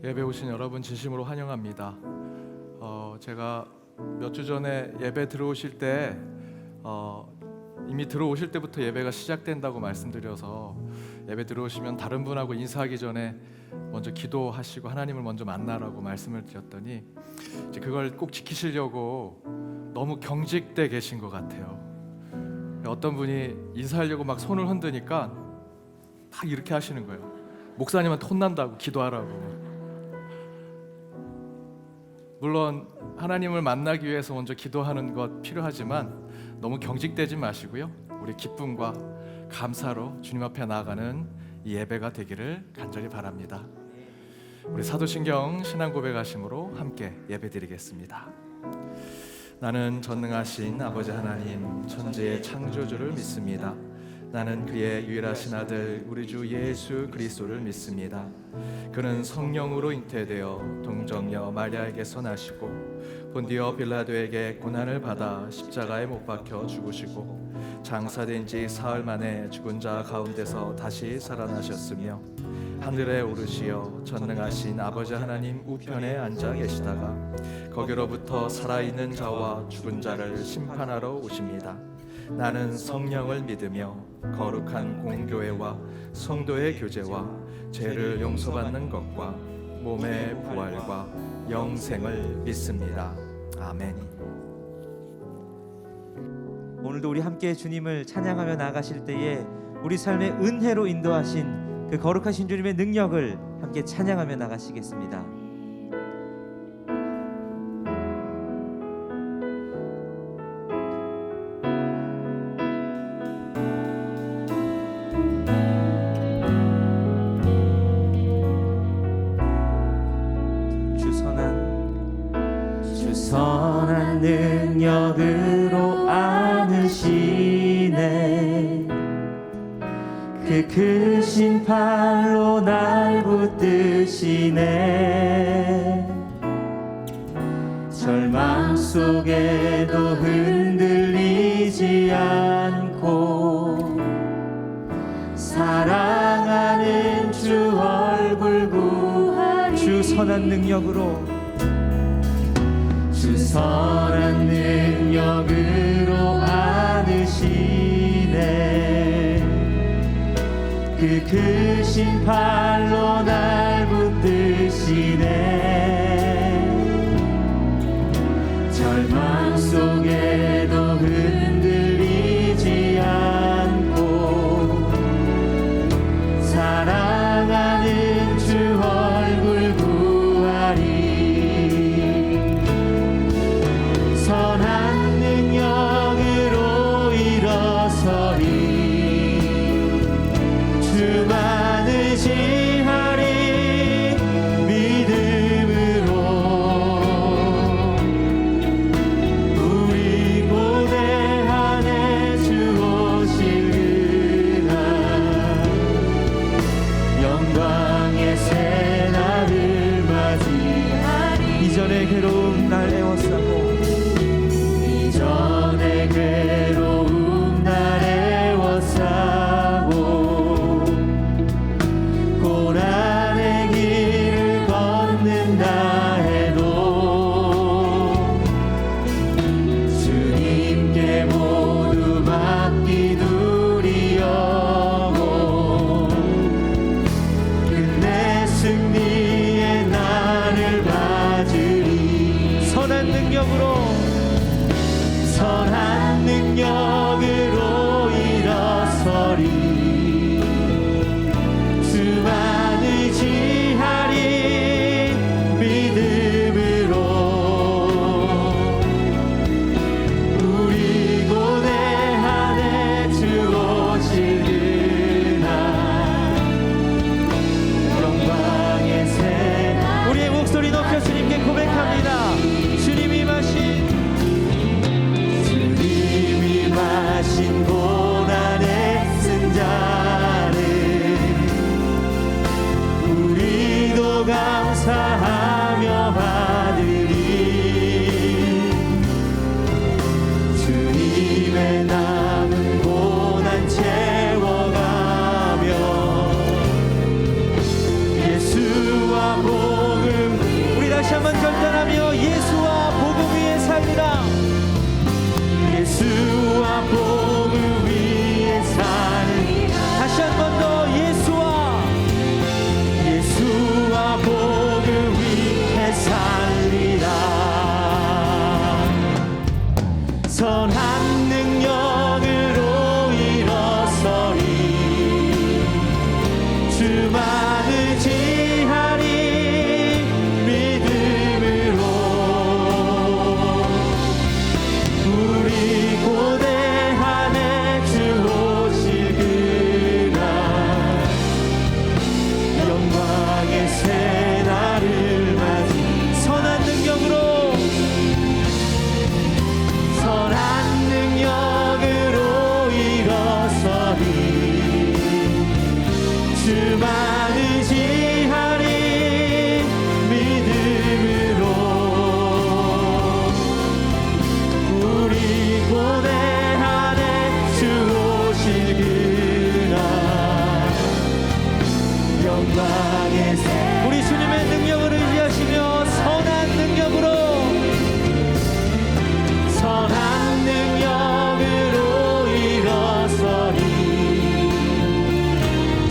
예배 오신 여러분 진심으로 환영합니다. 제가 몇 주 전에 예배 들어오실 때 이미 들어오실 때부터 예배가 시작된다고 말씀드려서 예배 들어오시면 다른 분하고 인사하기 전에 먼저 기도하시고 하나님을 먼저 만나라고 말씀을 드렸더니 이제 그걸 꼭 지키시려고 너무 경직돼 계신 것 같아요. 어떤 분이 인사하려고 막 손을 흔드니까 막 이렇게 하시는 거예요. 목사님한테 혼난다고 기도하라고. 물론 하나님을 만나기 위해서 먼저 기도하는 것 필요하지만 너무 경직되지 마시고요. 우리 기쁨과 감사로 주님 앞에 나아가는 이 예배가 되기를 간절히 바랍니다. 우리 사도신경 신앙 고백하심으로 함께 예배드리겠습니다. 나는 전능하신 아버지 하나님 천지의 창조주를 믿습니다. 나는 그의 유일하신 아들 우리 주 예수 그리스도를 믿습니다. 그는 성령으로 잉태되어 동정녀 마리아에게서 나시고 본디오 빌라도에게 고난을 받아 십자가에 못 박혀 죽으시고 장사된 지 사흘 만에 죽은 자 가운데서 다시 살아나셨으며 하늘에 오르시어 전능하신 아버지 하나님 우편에 앉아 계시다가 거기로부터 살아있는 자와 죽은 자를 심판하러 오십니다. 나는 성령을 믿으며 거룩한 공교회와 성도의 교제와 죄를 용서받는 것과 몸의 부활과 영생을 믿습니다. 아멘. 오늘도 우리 함께 주님을 찬양하며 나아가실 때에 우리 삶의 은혜로 인도하신 그 거룩하신 주님의 능력을 함께 찬양하며 나가시겠습니다. 선한 능력으로 안으시네. 그 크신 팔로 날 붙드시네. 절망 속에도 흔들리지 않고 사랑하는 주 얼굴 구하리. 주 선한 능력으로 주 선한 능력으로 안으시네. 그 크신 팔로 날 붙드시네. 절망 속에도 흔들리지 않고 사랑하는 주 얼굴 구하리. 선한 능력으로 일어서리. 주만 의지하리. 믿음으로 우리 고대 안에 주 오실 그날 영광의 새날을 맞이하리. 이전의 괴로움 날 애워싸고 이전의 괴로움 날 애워싸고 고난의 길을 걷는다 해도 주님께 모두 맡기두리오고 끝내 승리의 날을 맞으리. 다시 한번 결단하며 예수와 복음 위에 살리라. 예수와 복음 위에 살리라. 다시 한 번 더 예수와 복음 위에 살리라. 선한 능력으로 일어서리 주만을 지하리 믿음으로 우리 고대한에 주 오실 그날 영광의 새날을 맞이 선한 능력으로 일어서리 주만을 지하리 믿음으로 우리 고대한에 주 오실 그날 영광의 새 우리 주님의 능력을 의지하시며 선한 능력으로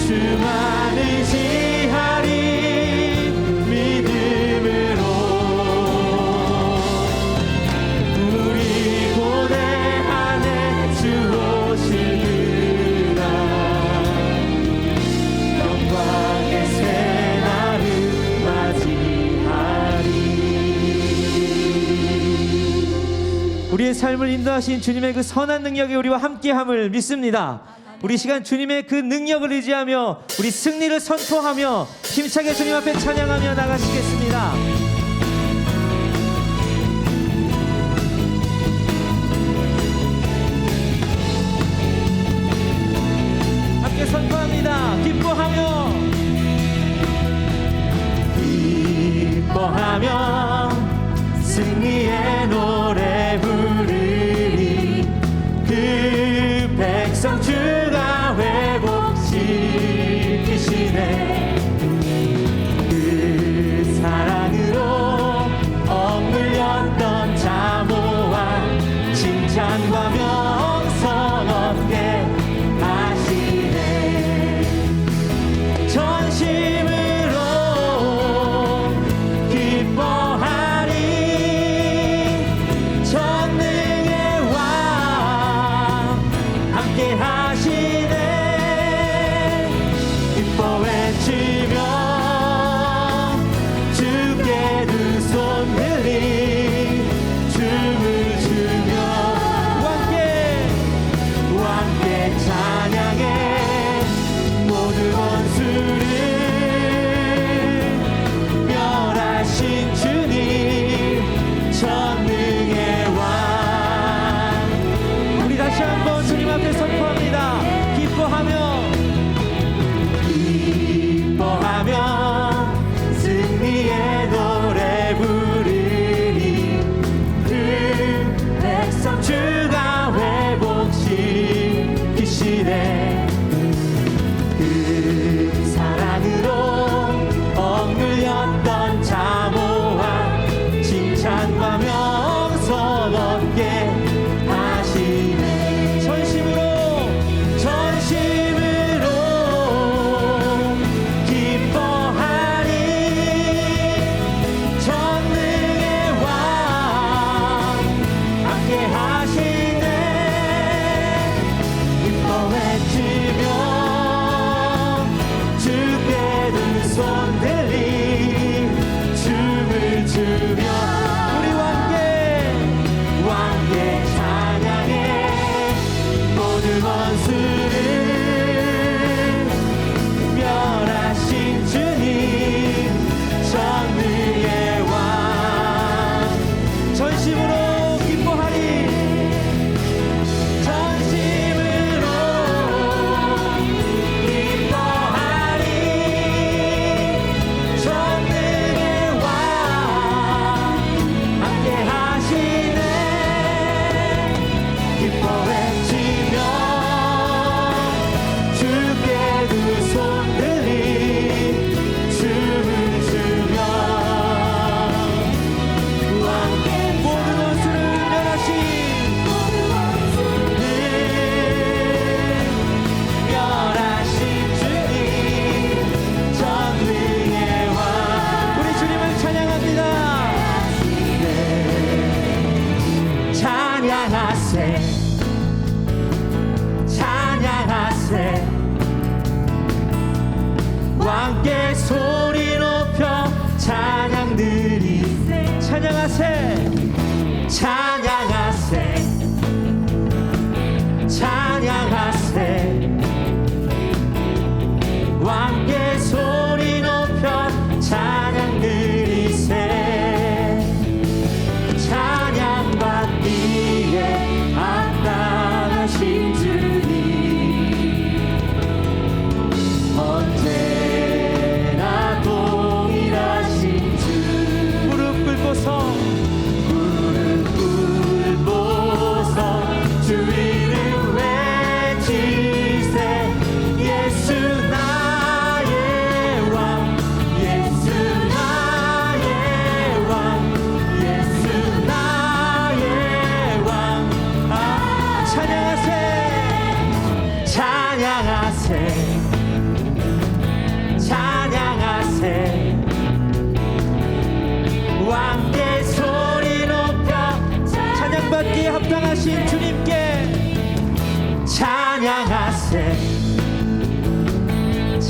주만을 지하리 믿음으로 우리 고대한에 주 오실 그날 영광의 새날을 맞이하리. 우리의 삶을 인도하신 주님의 그 선한 능력이 우리와 함께함을 믿습니다. 우리 시간 주님의 그 능력을 의지하며 우리 승리를 선포하며 힘차게 주님 앞에 찬양하며 나가시겠습니다. 함께 선포합니다. 기뻐하며 승리의 노래 부르리. 그 백성 주가 회복시키시네. 그 사랑으로 억눌렸던 자모와 칭찬과 명성 얻게 하시네. 전심으로 기뻐하리.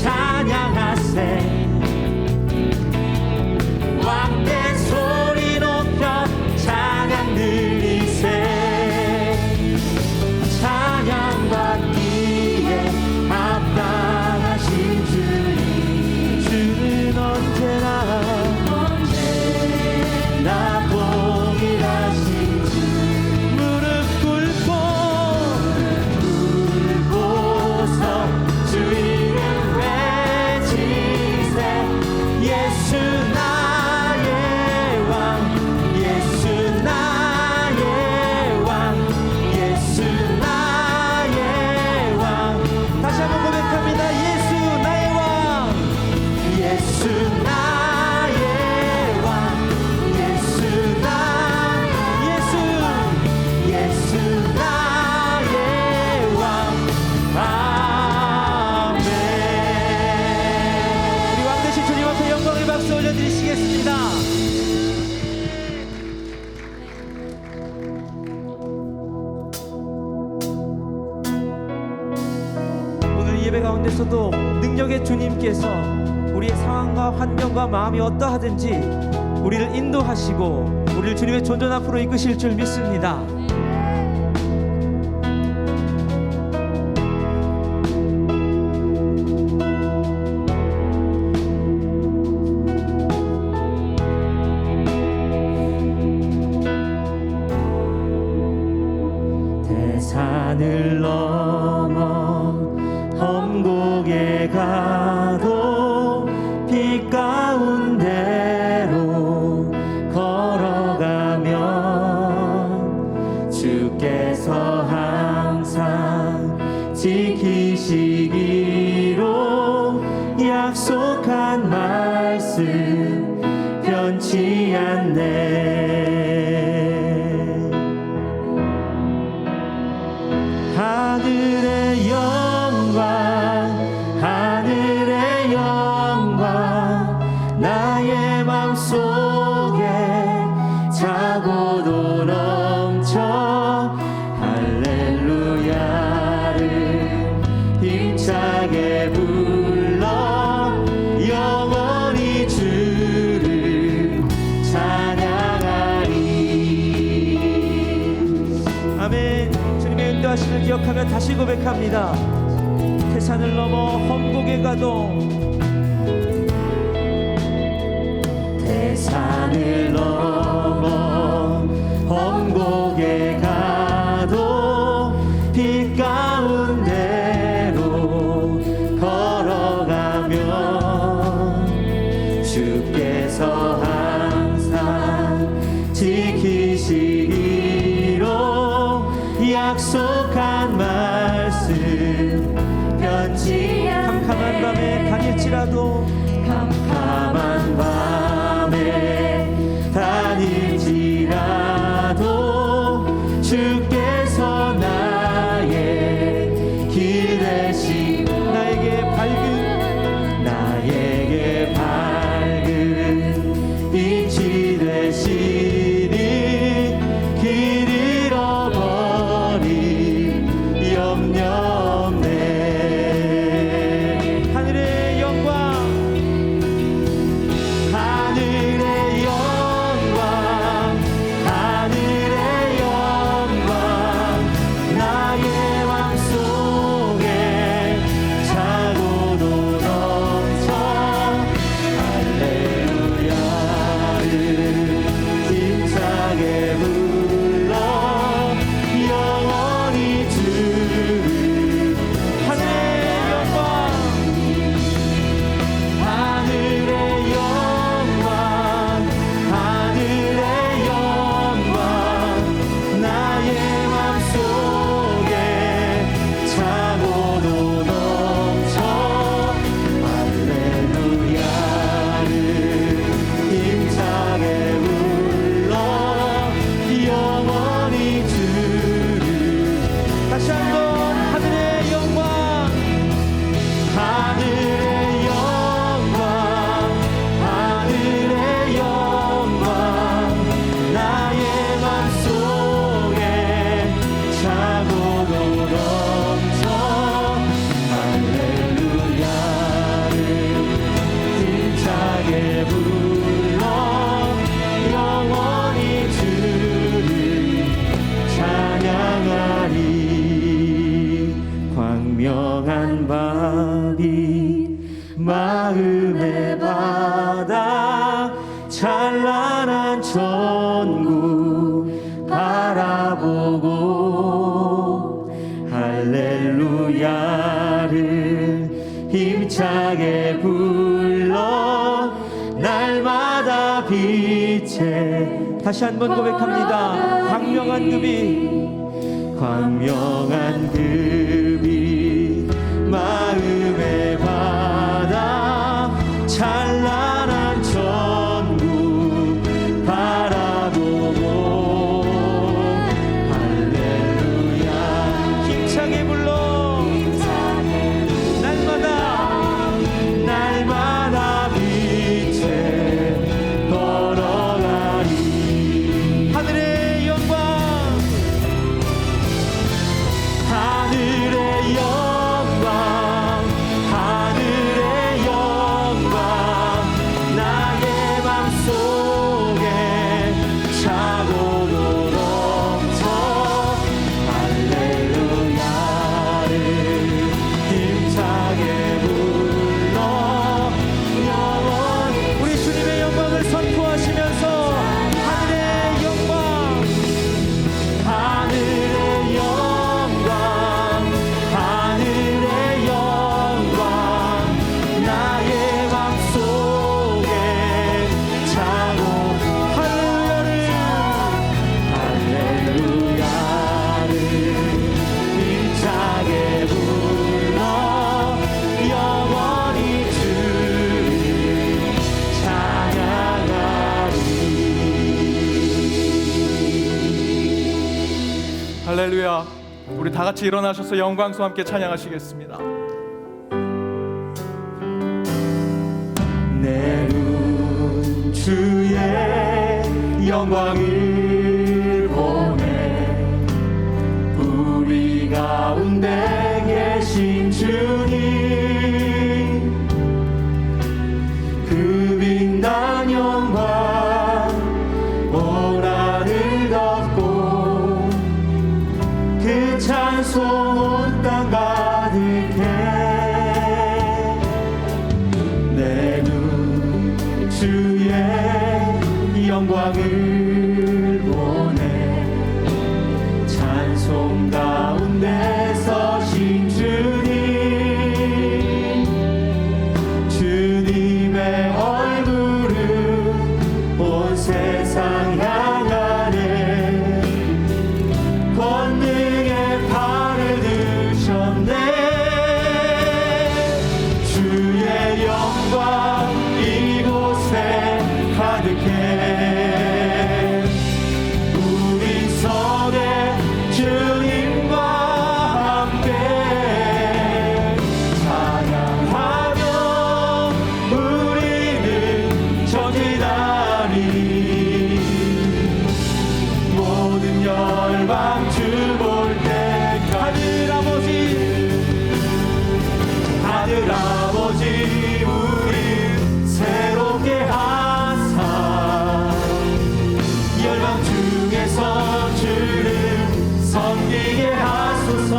찬양하세 왕께 소리 높여 찬양 들리세 찬양받기에 합당하신 주님 주는 언제나 동일하신 주 무릎 꿇고서 주 이름 외치세 예수 나의 왕 예수 나의 왕 예수 나의 왕 다시 한번 고백합니다. 예수 나의 왕 예수 나의 왕 예수 나의 왕 아멘. 우리 왕 되신 주님 앞에 영광의 박수 올려드리시겠습니다. 오늘 예배 가운데서도 능력의 주님께서 우리의 상황과 환경과 마음이 어떠하든지 우리를 인도하시고 우리를 주님의 존전 앞으로 이끄실 줄 믿습니다. 대산을 넘어 험곡에 가도 빛 가운데로 걸어가면 주께서 항상 지키시기로 약속한 말씀 변치 않네. 하늘의 영광 나의 맘속에 차고도 넘쳐 할렐루야를 힘차게 불러 영원히 주를 찬양하리. 아멘. 주님의 인도하심을 기억하며 다시 고백합니다. 태산을 넘어 험곡에 가도 태산을 넘어 험곡에 가도 빛 가운데로 걸어가면 주께서 항상 지키시기로 약속한 말씀 변치 캄캄한 밤에 다닐지라도 캄캄한 밤에 다닐지라도 주께서 나의 길 되시고 나에게 밝은 빛이 되시니 길 잃어버린 염려 없네. 하늘의 영광 찬란한 천국 바라보고 할렐루야를 힘차게 불러 날마다 빛에 다시 한번 고백합니다. 광명한 급이 마음에 받아 찬란한 천국 바라보고 할렐루야 힘차게 불러 날마다 빛에 걸어가리 하늘의 영광 나의 맘속에 차고 넘쳐 할렐루야를 힘차게 불러 영원히 우리 주님의 영광을 선포하시면서 하늘의 영광 나의 맘속에 차고 할렐루야를 힘차게 불러 영원히 주를 찬양하리. 할렐루야. 우리 다 같이 일어나셔서 영광과 함께 찬양하시겠습니다. 내 눈 주의 영광을 보네 우리 가운데 계신 주님 그 빛난 영광 온 하늘 덮고 그 찬송 온 땅 가득해 내 눈 주의 영광을 보네 찬송 가운데 서신 주님의 얼굴은 온 세상 향하네 권능의 팔을 드셨네 주의 영광 이곳에 가득해 우리 성에 주님과 함께 찬양하며 우리는 전진하리 모든 열방 주 볼 때 하늘 아버지 우리 새롭게 하사 열방 중에서 주를 섬기게 하소서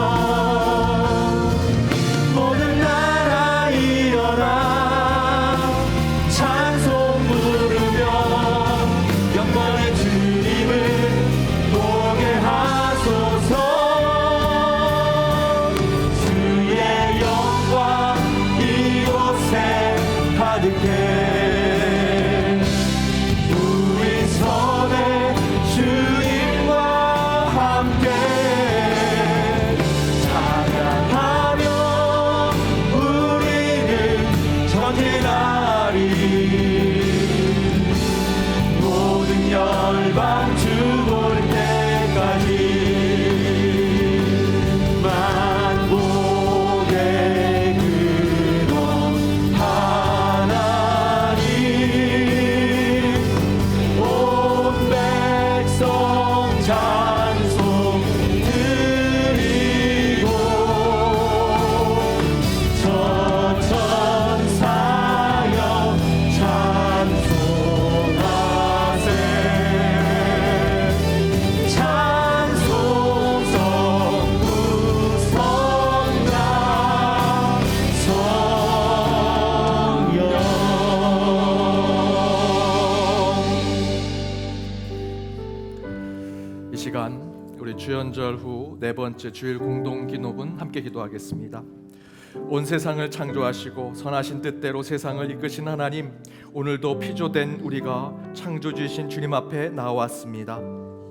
모든 나라 일어나 찬송 부르며 영광의 주님을 보게 하소서 주의 영광 이곳에 가득해 우리 섬에 주님과 함께 찬양하며 우리는 전진하리 모든 열방 주 볼 때까지 만복의 근원 하나님 온 백성 찬송 드리고 천천사여 찬송하세 찬송 시간 우리 주연절 후 네 번째 주일 공동 기도분 함께 기도하겠습니다. 온 세상을 창조하시고 선하신 뜻대로 세상을 이끄신 하나님, 오늘도 피조된 우리가 창조주이신 주님 앞에 나왔습니다.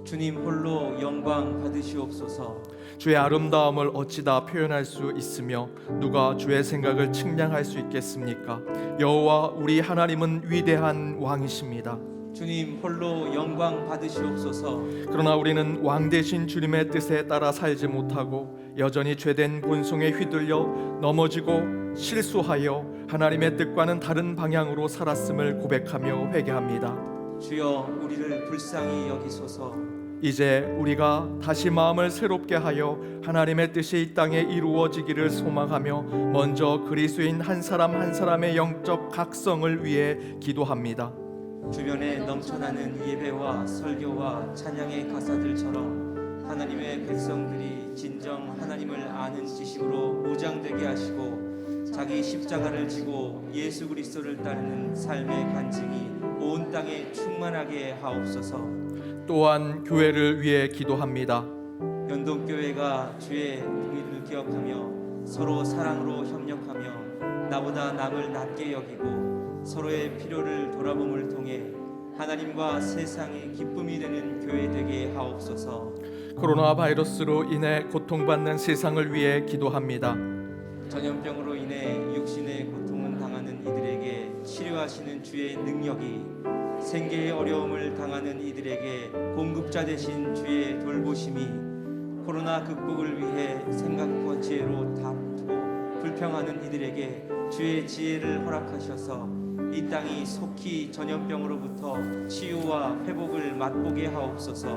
주님 홀로 영광 받으시옵소서. 주의 아름다움을 어찌 다 표현할 수 있으며 누가 주의 생각을 측량할 수 있겠습니까? 여호와 우리 하나님은 위대한 왕이십니다. 주님 홀로 영광 받으시옵소서. 그러나 우리는 왕 대신 주님의 뜻에 따라 살지 못하고 여전히 죄된 본성에 휘둘려 넘어지고 실수하여 하나님의 뜻과는 다른 방향으로 살았음을 고백하며 회개합니다. 주여 우리를 불쌍히 여기소서. 이제 우리가 다시 마음을 새롭게 하여 하나님의 뜻이 이 땅에 이루어지기를 소망하며 먼저 그리스도인 한 사람 한 사람의 영적 각성을 위해 기도합니다. 주변에 넘쳐나는 예배와 설교와 찬양의 가사들처럼 하나님의 백성들이 진정 하나님을 아는 지식으로 무장되게 하시고 자기 십자가를 지고 예수 그리스도를 따르는 삶의 간증이 온 땅에 충만하게 하옵소서. 또한 교회를 위해 기도합니다. 연동교회가 주의 공의를 기억하며 서로 사랑으로 협력하며 나보다 남을 낮게 여기고 서로의 필요를 돌아봄을 통해 하나님과 세상의 기쁨이 되는 교회 되게 하옵소서. 코로나 바이러스로 인해 고통받는 세상을 위해 기도합니다. 전염병으로 인해 육신의 고통을 당하는 이들에게 치료하시는 주의 능력이, 생계의 어려움을 당하는 이들에게 공급자 되신 주의 돌보심이 코로나 극복을 위해 생각과 지혜로 다투고 불평하는 이들에게 주의 지혜를 허락하셔서 이 땅이 속히 전염병으로부터 치유와 회복을 맛보게 하옵소서.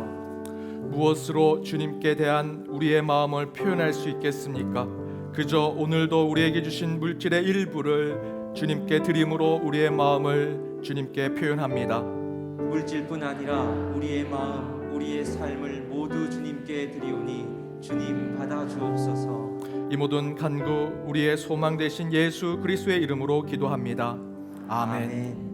무엇으로 주님께 대한 우리의 마음을 표현할 수 있겠습니까? 그저 오늘도 우리에게 주신 물질의 일부를 주님께 드림으로 우리의 마음을 주님께 표현합니다. 물질뿐 아니라 우리의 마음, 우리의 삶을 모두 주님께 드리오니 주님 받아 주옵소서. 이 모든 간구 우리의 소망 되신 예수 그리스도의 이름으로 기도합니다. 아멘.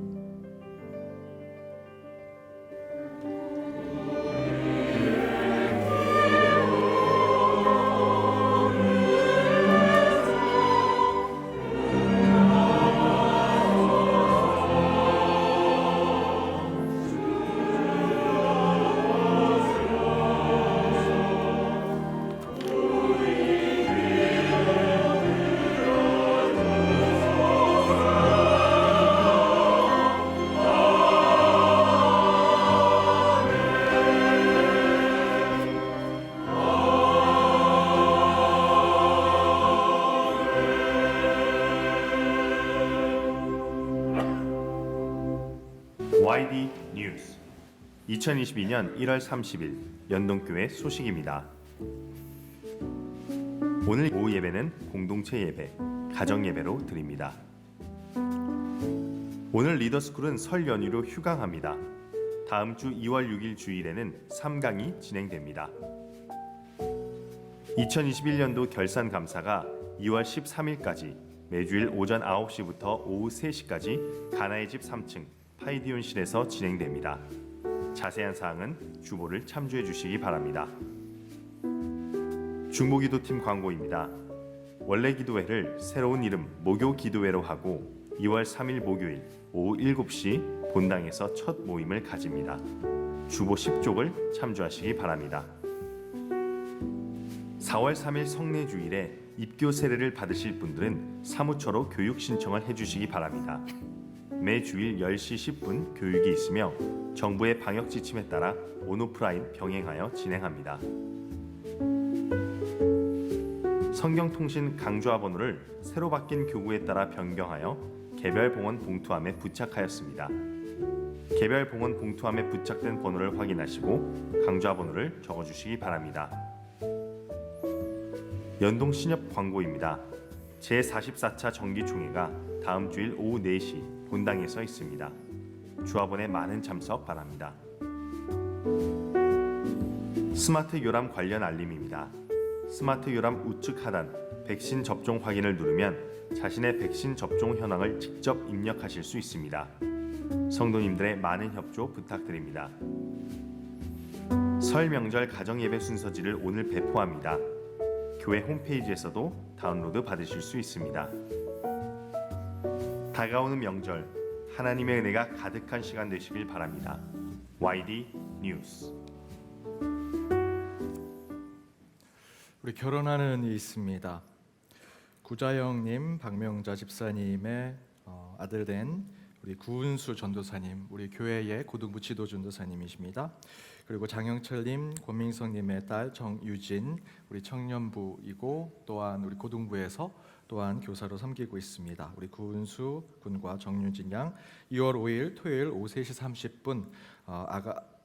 YD 뉴스 2022년 1월 30일 연동교회 소식입니다. 오늘 오후 예배는 공동체 예배, 가정 예배로 드립니다. 오늘 리더스쿨은 설 연휴로 휴강합니다. 다음 주 2월 6일 주일에는 3강이 진행됩니다. 2021년도 결산 감사가 2월 13일까지 매주일 오전 9시부터 오후 3시까지 가나의 집 3층 파이디온실에서 진행됩니다. 자세한 사항은 주보를 참조해 주시기 바랍니다. 중보기도팀 광고입니다. 원래 기도회를 새로운 이름 모교기도회로 하고 2월 3일 목요일 오후 7시 본당에서 첫 모임을 가집니다. 주보 10족을 참조하시기 바랍니다. 4월 3일 성례주일에 입교 세례를 받으실 분들은 사무처로 교육 신청을 해주시기 바랍니다. 매 주일 10시 10분 교육이 있으며 정부의 방역 지침에 따라 온오프라인 병행하여 진행합니다. 성경통신 강조화 번호를 새로 바뀐 교구에 따라 변경하여 개별 봉헌 봉투함에 부착하였습니다. 개별 봉헌 봉투함에 부착된 번호를 확인하시고 강조화 번호를 적어주시기 바랍니다. 연동 신협 광고입니다. 제44차 정기총회가 다음 주일 오후 4시 본당에서 있습니다. 주합원의 많은 참석 바랍니다. 스마트 요람 관련 알림입니다. 스마트 요람 우측 하단 백신 접종 확인을 누르면 자신의 백신 접종 현황을 직접 입력하실 수 있습니다. 성도님들의 많은 협조 부탁드립니다. 설 명절 가정 예배 순서지를 오늘 배포합니다. 교회 홈페이지에서도 다운로드 받으실 수 있습니다. 다가오는 명절, 하나님의 은혜가 가득한 시간 되시길 바랍니다. YD 뉴스. 우리 결혼하는 이 있습니다. 구자영님, 박명자 집사님의 아들 된 우리 구은수 전도사님, 우리 교회의 고등부 지도 전도사님이십니다. 그리고 장영철님, 권민성님의 딸 정유진, 우리 청년부이고 또한 우리 고등부에서 또한 교사로 섬기고 있습니다. 우리 구은수 군과 정유진 양 2월 5일 토요일 오후 3시 30분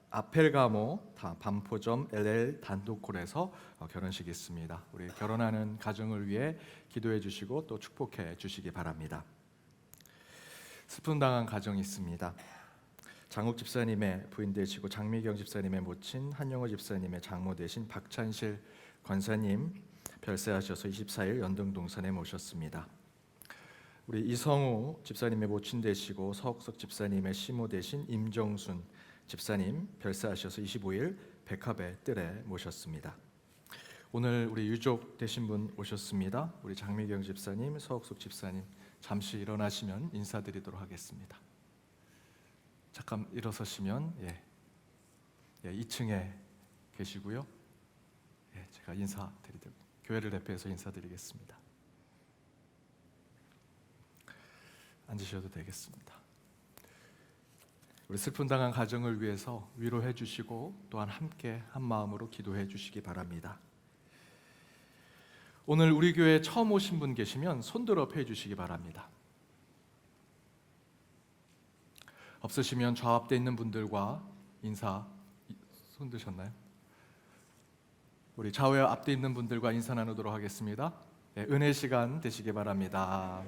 아펠가모 반포점 LL 단독홀에서 결혼식이 있습니다. 우리 결혼하는 가정을 위해 기도해 주시고 또 축복해 주시기 바랍니다. 슬픔 당한 가정이 있습니다. 장욱 집사님의 부인 되시고 장미경 집사님의 모친, 한영호 집사님의 장모 되신 박찬실 권사님 별세하셔서 24일 연등동산에 모셨습니다. 우리 이성우 집사님의 모친 되시고 서옥석 집사님의 시모 되신 임정순 집사님 별세하셔서 25일 백합의 뜰에 모셨습니다. 오늘 우리 유족 되신 분 오셨습니다. 우리 장미경 집사님, 서옥숙 집사님 잠시 일어나시면 인사드리도록 하겠습니다. 잠깐 일어서시면 2층에 계시고요. 제가 교회를 대표해서 인사드리겠습니다. 앉으셔도 되겠습니다. 우리 슬픔 당한 가정을 위해서 위로해 주시고 또한 함께 한 마음으로 기도해 주시기 바랍니다. 오늘 우리 교회에 처음 오신 분 계시면 손들어 펴 주시기 바랍니다. 없으시면 좌 앞에 있는 분들과 손 드셨나요? 우리 좌우에 앞에 있는 분들과 인사 나누도록 하겠습니다. 은혜 시간 되시기 바랍니다.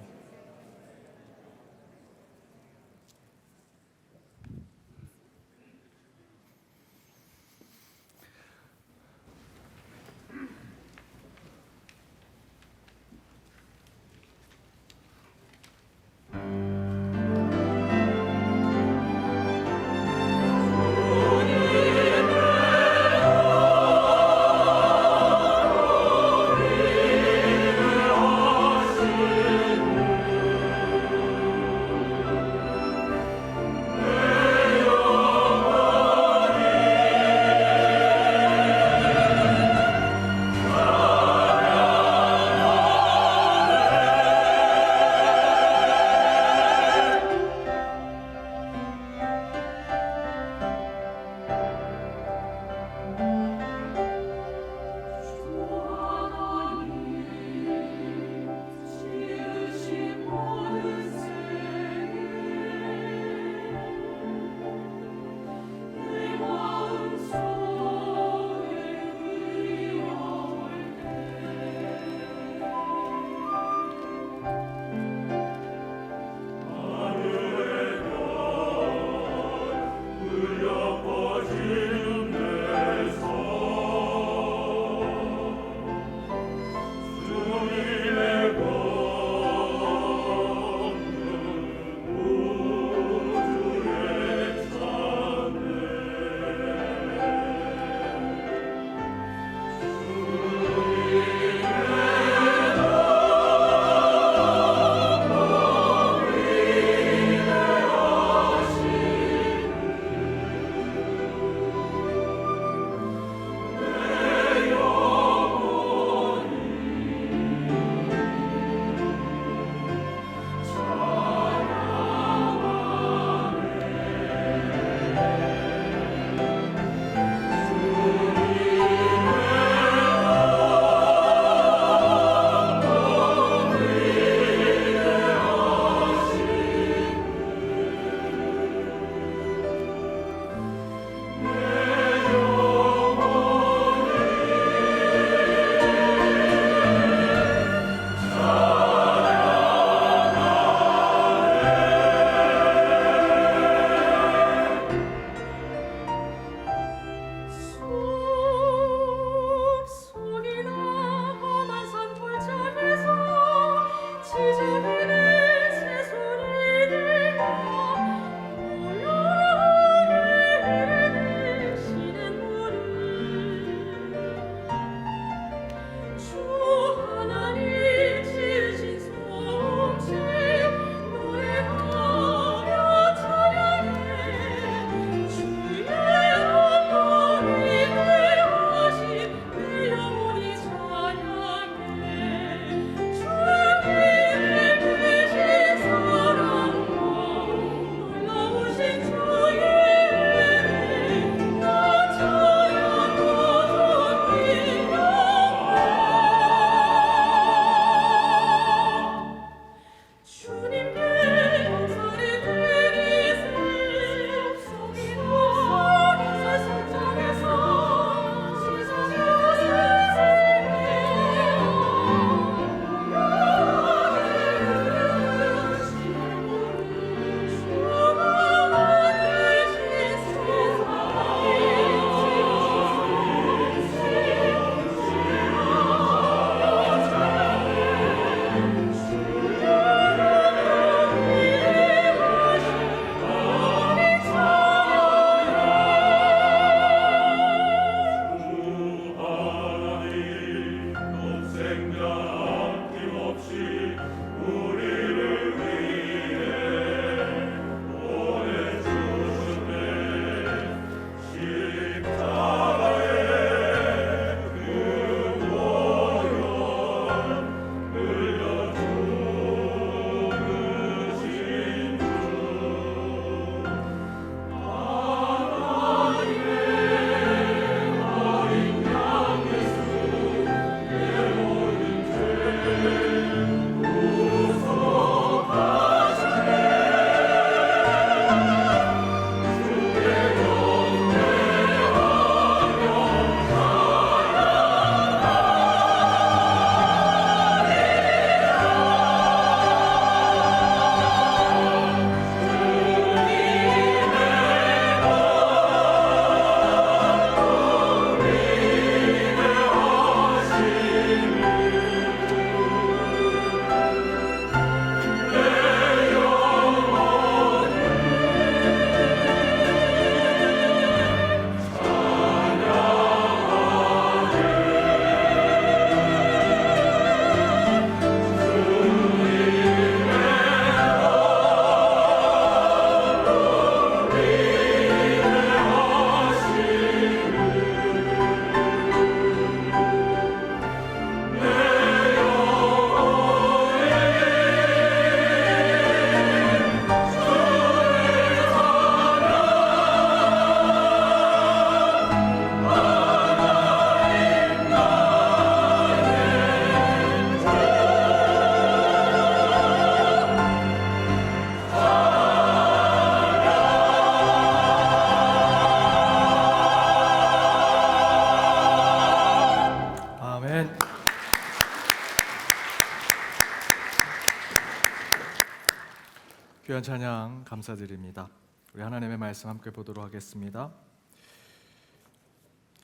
귀한 찬양 감사드립니다. 우리 하나님의 말씀 함께 보도록 하겠습니다.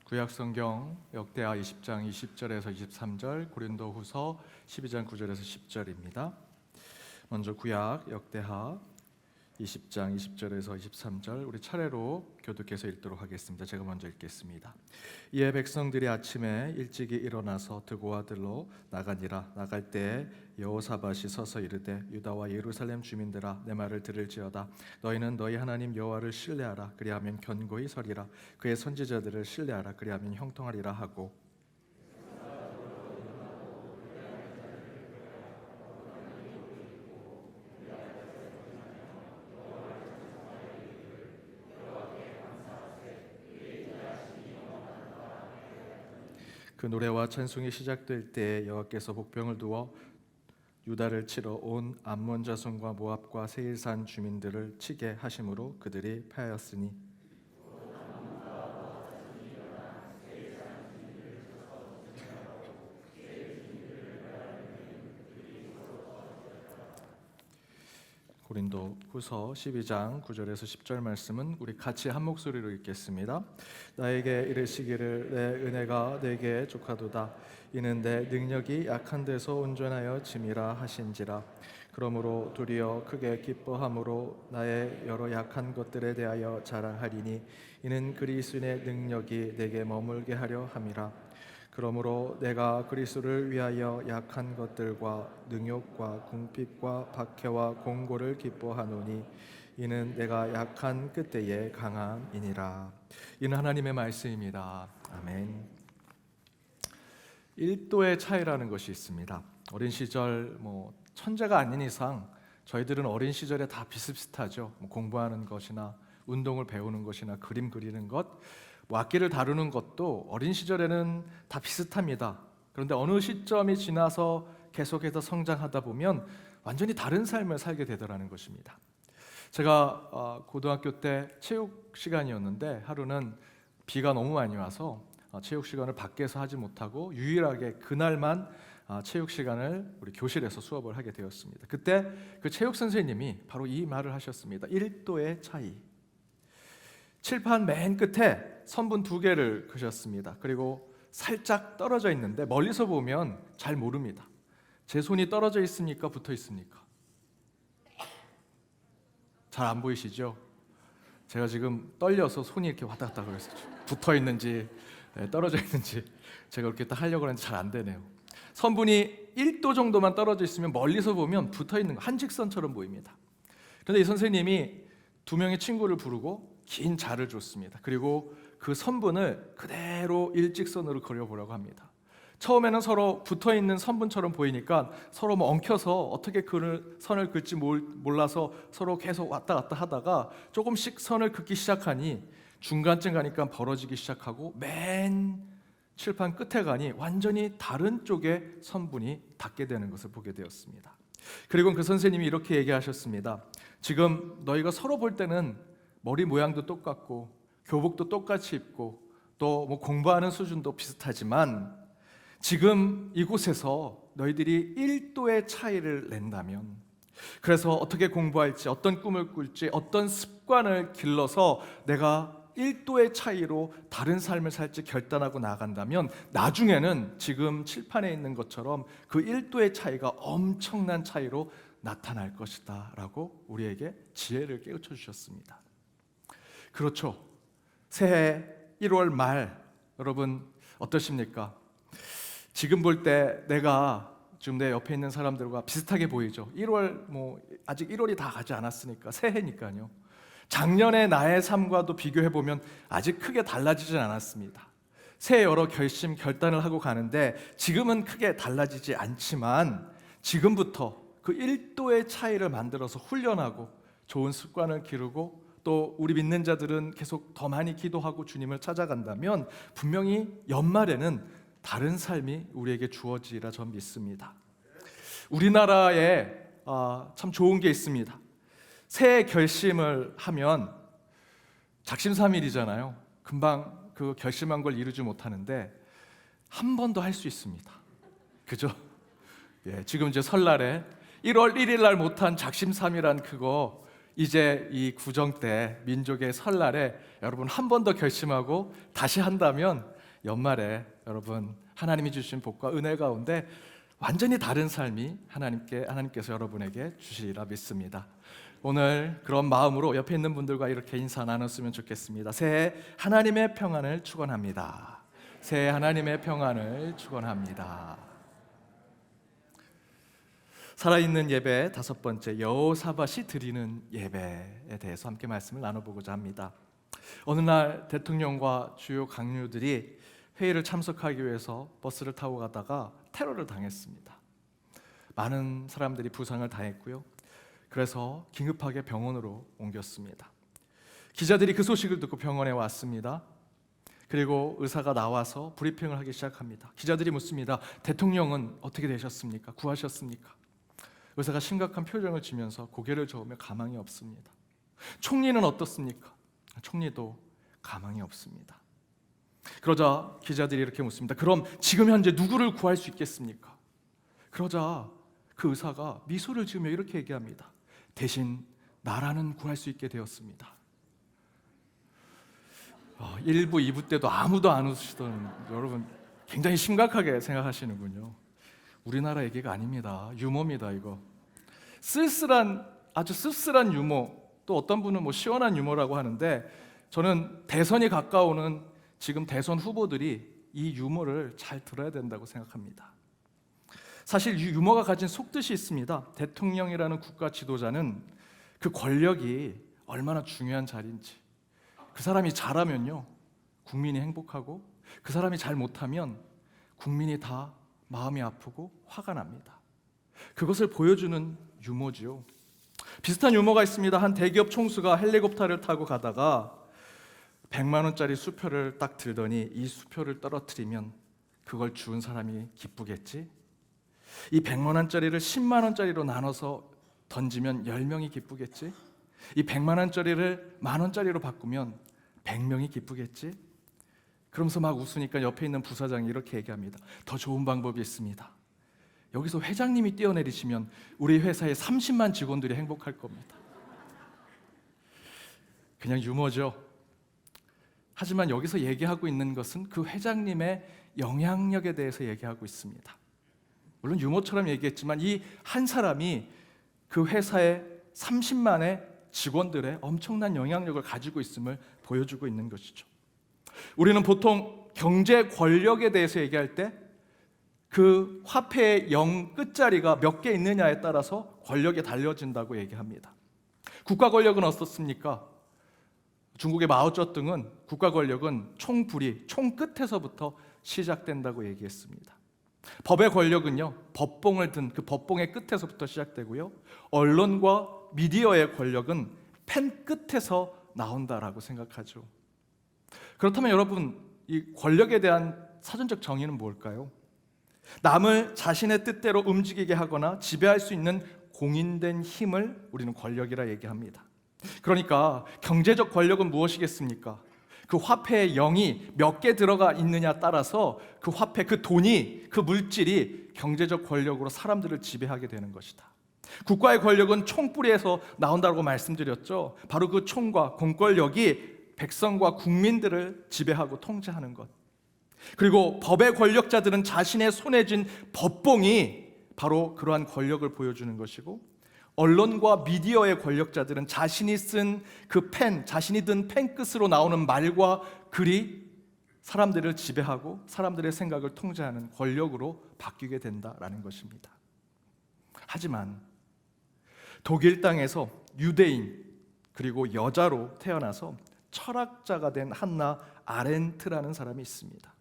구약성경 역대하 20장 20절에서 23절, 고린도후서 12장 9절에서 10절입니다. 먼저 구약 역대하 20장 20절에서 23절 우리 차례로 교독해서 읽도록 하겠습니다. 제가 먼저 읽겠습니다. 이에 백성들이 아침에 일찍이 일어나서 드고와 들로 나가니라. 나갈 때에 여호사밧이 서서 이르되 유다와 예루살렘 주민들아 내 말을 들을지어다. 너희는 너희 하나님 여호와를 신뢰하라. 그리하면 견고히 서리라. 그의 선지자들을 신뢰하라. 그리하면 형통하리라 하고, 그 노래와 찬송이 시작될 때에 여호와께서 복병을 두어 유다를 치러 온 암몬 자손과 모압과 세일산 주민들을 치게 하심으로 그들이 패하였으니 고린도후서 12장 9절에서 10절 말씀은 우리 같이 한 목소리로 읽겠습니다. 나에게 이르시기를 내 은혜가 내게 족하도다. 이는 내 능력이 약한 데서 온전하여 짐이라 하신지라. 그러므로 도리어 크게 기뻐함으로 나의 여러 약한 것들에 대하여 자랑하리니 이는 그리스도의 능력이 내게 머물게 하려 함이라. 그러므로 내가 그리스도를 위하여 약한 것들과 능욕과 궁핍과 박해와 공고를 기뻐하노니 이는 내가 약한 그때의 강함이니라. 이는 하나님의 말씀입니다. 아멘. 1도의 차이라는 것이 있습니다. 어린 시절 천재가 아닌 이상 저희들은 어린 시절에 다 비슷비슷하죠. 공부하는 것이나 운동을 배우는 것이나 그림 그리는 것, 악기를 다루는 것도 어린 시절에는 다 비슷합니다. 그런데 어느 시점이 지나서 계속해서 성장하다 보면 완전히 다른 삶을 살게 되더라는 것입니다. 제가 고등학교 때 체육 시간이었는데 하루는 비가 너무 많이 와서 체육 시간을 밖에서 하지 못하고 유일하게 그날만 체육 시간을 우리 교실에서 수업을 하게 되었습니다. 그때 그 체육 선생님이 바로 이 말을 하셨습니다. 1도의 차이. 칠판 맨 끝에 선분 2개를 그셨습니다. 그리고 살짝 떨어져 있는데 멀리서 보면 잘 모릅니다. 제 손이 떨어져 있습니까? 붙어 있습니까? 잘 안 보이시죠? 제가 지금 떨려서 손이 이렇게 왔다 갔다 그래서 붙어 있는지 떨어져 있는지 제가 이렇게 딱 하려고 하는데 잘 안 되네요. 선분이 1도 정도만 떨어져 있으면 멀리서 보면 붙어 있는 거 한직선처럼 보입니다. 그런데 이 선생님이 2명의 친구를 부르고 긴 자를 줬습니다. 그리고 그 선분을 그대로 일직선으로 그려보라고 합니다. 처음에는 서로 붙어있는 선분처럼 보이니까 서로 엉켜서 어떻게 그 선을 긋지 몰라서 서로 계속 왔다 갔다 하다가 조금씩 선을 긋기 시작하니 중간쯤 가니까 벌어지기 시작하고 맨 칠판 끝에 가니 완전히 다른 쪽에 선분이 닿게 되는 것을 보게 되었습니다. 그리고 그 선생님이 이렇게 얘기하셨습니다. 지금 너희가 서로 볼 때는 머리 모양도 똑같고 교복도 똑같이 입고 또 공부하는 수준도 비슷하지만 지금 이곳에서 너희들이 1도의 차이를 낸다면, 그래서 어떻게 공부할지, 어떤 꿈을 꿀지, 어떤 습관을 길러서 내가 1도의 차이로 다른 삶을 살지 결단하고 나간다면 나중에는 지금 칠판에 있는 것처럼 그 1도의 차이가 엄청난 차이로 나타날 것이다 라고 우리에게 지혜를 깨우쳐 주셨습니다. 그렇죠. 새해 1월 말 여러분 어떠십니까? 지금 볼 때 내가 지금 내 옆에 있는 사람들과 비슷하게 보이죠. 1월 아직 1월이 다 가지 않았으니까 새해니까요. 작년의 나의 삶과도 비교해 보면 아직 크게 달라지진 않았습니다. 새해 여러 결심 결단을 하고 가는데 지금은 크게 달라지지 않지만 지금부터 그 1도의 차이를 만들어서 훈련하고 좋은 습관을 기르고 또 우리 믿는 자들은 계속 더 많이 기도하고 주님을 찾아간다면 분명히 연말에는 다른 삶이 우리에게 주어지리라 전 믿습니다. 우리나라에 참 좋은 게 있습니다. 새해 결심을 하면 작심삼일이잖아요. 금방 그 결심한 걸 이루지 못하는데 한 번 더 할 수 있습니다. 그죠? 예, 지금 이제 설날에 1월 1일 날 못한 작심삼일한 그거 이제 이 구정 때 민족의 설날에 여러분 한 번 더 결심하고 다시 한다면 연말에 여러분 하나님이 주신 복과 은혜 가운데 완전히 다른 삶이 하나님께서 여러분에게 주시리라 믿습니다. 오늘 그런 마음으로 옆에 있는 분들과 이렇게 인사 나눴으면 좋겠습니다. 새해 하나님의 평안을 축원합니다. 새해 하나님의 평안을 축원합니다. 살아있는 예배 다섯 번째, 여호사밧이 드리는 예배에 대해서 함께 말씀을 나눠보고자 합니다. 어느 날 대통령과 주요 강요들이 회의를 참석하기 위해서 버스를 타고 가다가 테러를 당했습니다. 많은 사람들이 부상을 당했고요. 그래서 긴급하게 병원으로 옮겼습니다. 기자들이 그 소식을 듣고 병원에 왔습니다. 그리고 의사가 나와서 브리핑을 하기 시작합니다. 기자들이 묻습니다. 대통령은 어떻게 되셨습니까? 구하셨습니까? 의사가 심각한 표정을 지면서 고개를 저으며 가망이 없습니다. 총리는 어떻습니까? 총리도 가망이 없습니다. 그러자 기자들이 이렇게 묻습니다. 그럼 지금 현재 누구를 구할 수 있겠습니까? 그러자 그 의사가 미소를 지으며 이렇게 얘기합니다. 대신 나라는 구할 수 있게 되었습니다. 1부, 2부 때도 아무도 안 웃으시던 여러분 굉장히 심각하게 생각하시는군요. 우리나라 얘기가 아닙니다. 유머입니다. 이거 아주 쓸쓸한 유머, 또 어떤 분은 시원한 유머라고 하는데 저는 대선이 가까우는 지금 대선 후보들이 이 유머를 잘 들어야 된다고 생각합니다. 사실 이 유머가 가진 속뜻이 있습니다. 대통령이라는 국가 지도자는 그 권력이 얼마나 중요한 자리인지, 그 사람이 잘하면요 국민이 행복하고 그 사람이 잘 못하면 국민이 다 마음이 아프고 화가 납니다. 그것을 보여주는 유머지요. 비슷한 유머가 있습니다. 한 대기업 총수가 헬리콥터를 타고 가다가 100만 원짜리 수표를 딱 들더니 이 수표를 떨어뜨리면 그걸 주운 사람이 기쁘겠지? 이 100만 원짜리를 10만 원짜리로 나눠서 던지면 10명이 기쁘겠지? 이 100만 원짜리를 만 원짜리로 바꾸면 100명이 기쁘겠지? 그러면서 막 웃으니까 옆에 있는 부사장이 이렇게 얘기합니다. 더 좋은 방법이 있습니다. 여기서 회장님이 뛰어내리시면 우리 회사의 30만 직원들이 행복할 겁니다. 그냥 유머죠. 하지만 여기서 얘기하고 있는 것은 그 회장님의 영향력에 대해서 얘기하고 있습니다. 물론 유머처럼 얘기했지만 이 한 사람이 그 회사의 30만의 직원들의 엄청난 영향력을 가지고 있음을 보여주고 있는 것이죠. 우리는 보통 경제 권력에 대해서 얘기할 때 그 화폐의 0 끝자리가 몇 개 있느냐에 따라서 권력이 달려진다고 얘기합니다. 국가 권력은 어떻습니까? 중국의 마오쩌둥은 국가 권력은 총부리, 총 끝에서부터 시작된다고 얘기했습니다. 법의 권력은요, 법봉을 든 그 법봉의 끝에서부터 시작되고요, 언론과 미디어의 권력은 펜 끝에서 나온다라고 생각하죠. 그렇다면 여러분, 이 권력에 대한 사전적 정의는 뭘까요? 남을 자신의 뜻대로 움직이게 하거나 지배할 수 있는 공인된 힘을 우리는 권력이라 얘기합니다. 그러니까 경제적 권력은 무엇이겠습니까? 그 화폐의 0이 몇 개 들어가 있느냐 따라서 그 화폐, 그 돈이, 그 물질이 경제적 권력으로 사람들을 지배하게 되는 것이다. 국가의 권력은 총뿌리에서 나온다고 말씀드렸죠. 바로 그 총과 공권력이 백성과 국민들을 지배하고 통제하는 것. 그리고 법의 권력자들은 자신의 손에 쥔 법봉이 바로 그러한 권력을 보여주는 것이고, 언론과 미디어의 권력자들은 자신이 쓴 그 펜, 자신이 든 펜 끝으로 나오는 말과 글이 사람들을 지배하고 사람들의 생각을 통제하는 권력으로 바뀌게 된다라는 것입니다. 하지만 독일 땅에서 유대인 그리고 여자로 태어나서 철학자가 된 한나 아렌트라는 사람이 있습니다.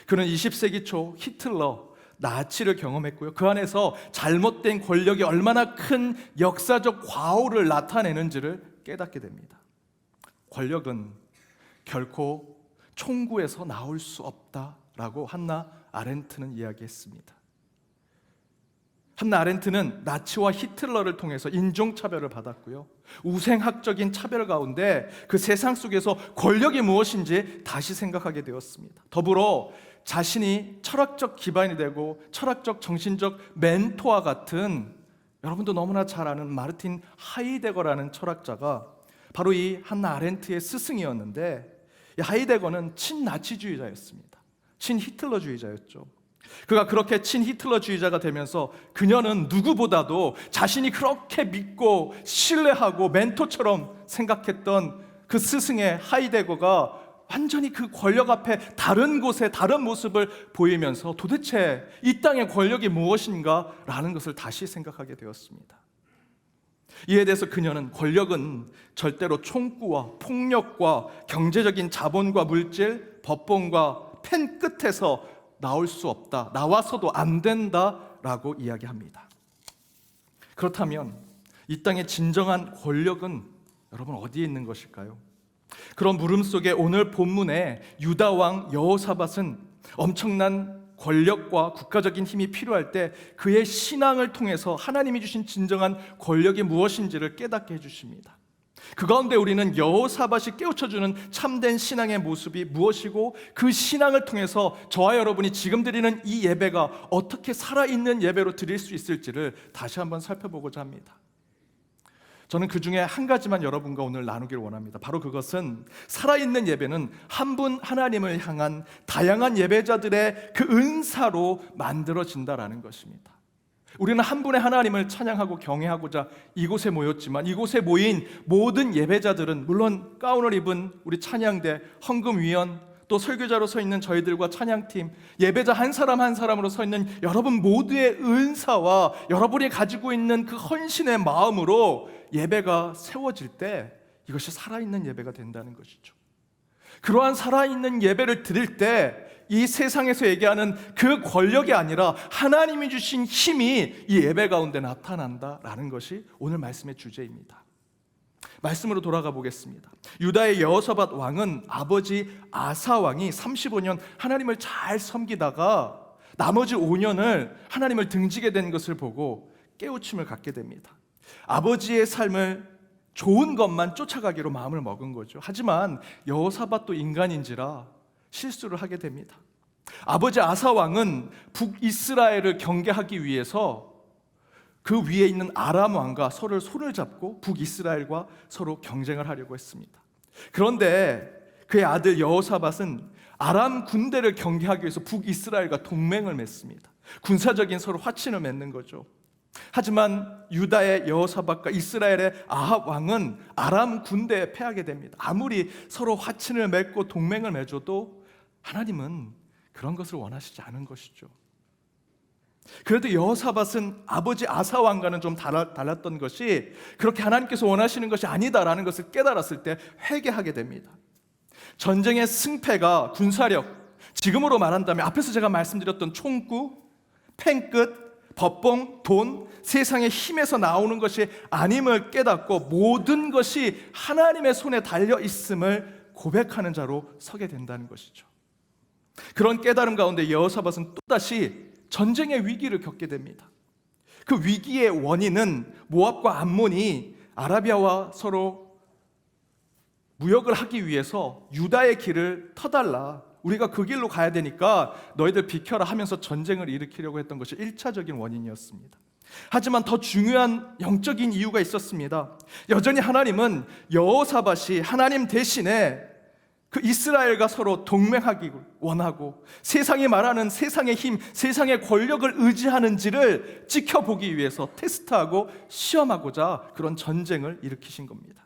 그는 20세기 초 히틀러, 나치를 경험했고요. 그 안에서 잘못된 권력이 얼마나 큰 역사적 과오를 나타내는지를 깨닫게 됩니다. 권력은 결코 총구에서 나올 수 없다라고 한나 아렌트는 이야기했습니다. 한나 아렌트는 나치와 히틀러를 통해서 인종차별을 받았고요, 우생학적인 차별 가운데 그 세상 속에서 권력이 무엇인지 다시 생각하게 되었습니다. 더불어 자신이 철학적 기반이 되고 철학적 정신적 멘토와 같은 여러분도 너무나 잘 아는 마르틴 하이데거라는 철학자가 바로 이 한나 아렌트의 스승이었는데, 이 하이데거는 친나치주의자였습니다. 친히틀러주의자였죠. 그가 그렇게 친히틀러주의자가 되면서 그녀는 누구보다도 자신이 그렇게 믿고 신뢰하고 멘토처럼 생각했던 그 스승의 하이데거가 완전히 그 권력 앞에 다른 곳에 다른 모습을 보이면서 도대체 이 땅의 권력이 무엇인가 라는 것을 다시 생각하게 되었습니다. 이에 대해서 그녀는 권력은 절대로 총구와 폭력과 경제적인 자본과 물질, 법봉과 펜 끝에서 나올 수 없다, 나와서도 안 된다라고 이야기합니다. 그렇다면 이 땅의 진정한 권력은 여러분 어디에 있는 것일까요? 그런 물음 속에 오늘 본문의 유다 왕 여호사밧은 엄청난 권력과 국가적인 힘이 필요할 때 그의 신앙을 통해서 하나님이 주신 진정한 권력이 무엇인지를 깨닫게 해주십니다. 그 가운데 우리는 여호사밧이 깨우쳐주는 참된 신앙의 모습이 무엇이고, 그 신앙을 통해서 저와 여러분이 지금 드리는 이 예배가 어떻게 살아있는 예배로 드릴 수 있을지를 다시 한번 살펴보고자 합니다. 저는 그 중에 한 가지만 여러분과 오늘 나누기를 원합니다. 바로 그것은 살아있는 예배는 한 분 하나님을 향한 다양한 예배자들의 그 은사로 만들어진다라는 것입니다. 우리는 한 분의 하나님을 찬양하고 경외하고자 이곳에 모였지만, 이곳에 모인 모든 예배자들은 물론 가운을 입은 우리 찬양대, 헌금위원, 또 설교자로 서 있는 저희들과 찬양팀, 예배자 한 사람 한 사람으로 서 있는 여러분 모두의 은사와 여러분이 가지고 있는 그 헌신의 마음으로 예배가 세워질 때 이것이 살아있는 예배가 된다는 것이죠. 그러한 살아있는 예배를 드릴 때 이 세상에서 얘기하는 그 권력이 아니라 하나님이 주신 힘이 이 예배 가운데 나타난다라는 것이 오늘 말씀의 주제입니다. 말씀으로 돌아가 보겠습니다. 유다의 여호사밧 왕은 아버지 아사 왕이 35년 하나님을 잘 섬기다가 나머지 5년을 하나님을 등지게 된 것을 보고 깨우침을 갖게 됩니다. 아버지의 삶을 좋은 것만 쫓아가기로 마음을 먹은 거죠. 하지만 여호사밧도 인간인지라 실수를 하게 됩니다. 아버지 아사 왕은 북이스라엘을 경계하기 위해서 그 위에 있는 아람 왕과 서로 손을 잡고 북이스라엘과 서로 경쟁을 하려고 했습니다. 그런데 그의 아들 여호사밧은 아람 군대를 경계하기 위해서 북이스라엘과 동맹을 맺습니다. 군사적인 서로 화친을 맺는 거죠. 하지만 유다의 여호사밧과 이스라엘의 아합 왕은 아람 군대에 패하게 됩니다. 아무리 서로 화친을 맺고 동맹을 맺어도 하나님은 그런 것을 원하시지 않은 것이죠. 그래도 여호사밧은 아버지 아사 왕과는 좀 달랐던 것이, 그렇게 하나님께서 원하시는 것이 아니다라는 것을 깨달았을 때 회개하게 됩니다. 전쟁의 승패가 군사력, 지금으로 말한다면 앞에서 제가 말씀드렸던 총구, 펜끝, 법봉, 돈, 세상의 힘에서 나오는 것이 아님을 깨닫고 모든 것이 하나님의 손에 달려 있음을 고백하는 자로 서게 된다는 것이죠. 그런 깨달음 가운데 여호사밧은 또다시 전쟁의 위기를 겪게 됩니다. 그 위기의 원인은 모압과 암몬이 아라비아와 서로 무역을 하기 위해서 유다의 길을 터달라, 우리가 그 길로 가야 되니까 너희들 비켜라 하면서 전쟁을 일으키려고 했던 것이 1차적인 원인이었습니다. 하지만 더 중요한 영적인 이유가 있었습니다. 여전히 하나님은 여호사밧이 하나님 대신에 그 이스라엘과 서로 동맹하기 원하고 세상이 말하는 세상의 힘, 세상의 권력을 의지하는지를 지켜보기 위해서 테스트하고 시험하고자 그런 전쟁을 일으키신 겁니다.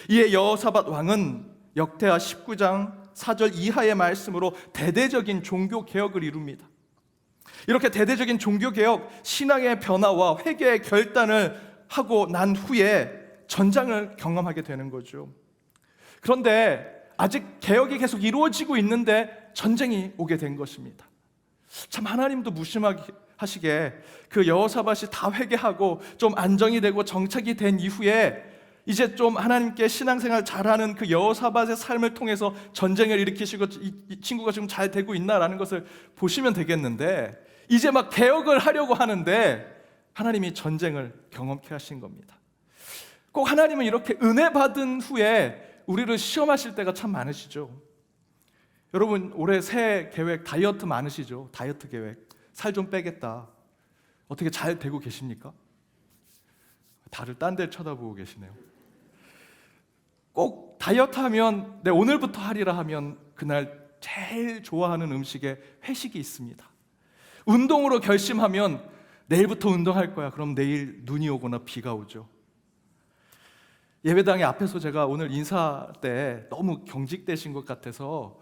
이에 여호사밧 왕은 역대하 19장 4절 이하의 말씀으로 대대적인 종교개혁을 이룹니다. 이렇게 대대적인 종교개혁, 신앙의 변화와 회개의 결단을 하고 난 후에 전장을 경험하게 되는 거죠. 그런데 아직 개혁이 계속 이루어지고 있는데 전쟁이 오게 된 것입니다. 참 하나님도 무심하시게 그 여호사밧이 다 회개하고 좀 안정이 되고 정착이 된 이후에 이제 좀 하나님께 신앙생활 잘하는 그 여호사밧의 삶을 통해서 전쟁을 일으키시고 이 친구가 지금 잘 되고 있나라는 것을 보시면 되겠는데, 이제 막 개혁을 하려고 하는데 하나님이 전쟁을 경험케 하신 겁니다. 꼭 하나님은 이렇게 은혜 받은 후에 우리를 시험하실 때가 참 많으시죠. 여러분 올해 새해 계획 다이어트 많으시죠? 다이어트 계획, 살 좀 빼겠다. 어떻게 잘 되고 계십니까? 다들 딴 데 쳐다보고 계시네요. 꼭 다이어트 하면 내 오늘부터 하리라 하면 그날 제일 좋아하는 음식에 회식이 있습니다. 운동으로 결심하면 내일부터 운동할 거야. 그럼 내일 눈이 오거나 비가 오죠. 예배당에 앞에서 제가 오늘 인사 때 너무 경직되신 것 같아서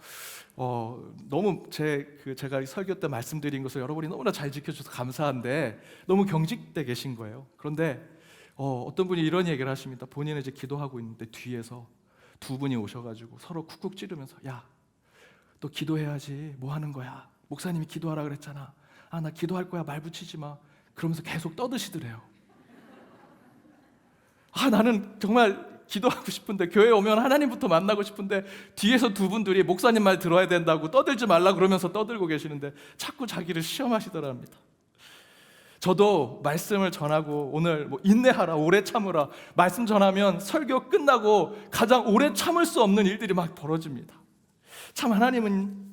너무 제가 설교 때 말씀드린 것을 여러분이 너무나 잘 지켜주셔서 감사한데 너무 경직돼 계신 거예요. 그런데 어떤 분이 이런 얘기를 하십니다. 본인은 이제 기도하고 있는데 뒤에서 두 분이 오셔가지고 서로 쿡쿡 찌르면서 야, 너 기도해야지. 뭐 하는 거야? 목사님이 기도하라 그랬잖아. 아, 나 기도할 거야. 말 붙이지 마. 그러면서 계속 떠드시더래요. 아, 나는 정말 기도하고 싶은데 교회에 오면 하나님부터 만나고 싶은데 뒤에서 두 분들이 목사님 말 들어야 된다고 떠들지 말라 그러면서 떠들고 계시는데 자꾸 자기를 시험하시더랍니다. 저도 말씀을 전하고 오늘 인내하라, 오래 참으라 말씀 전하면 설교 끝나고 가장 오래 참을 수 없는 일들이 막 벌어집니다. 참 하나님은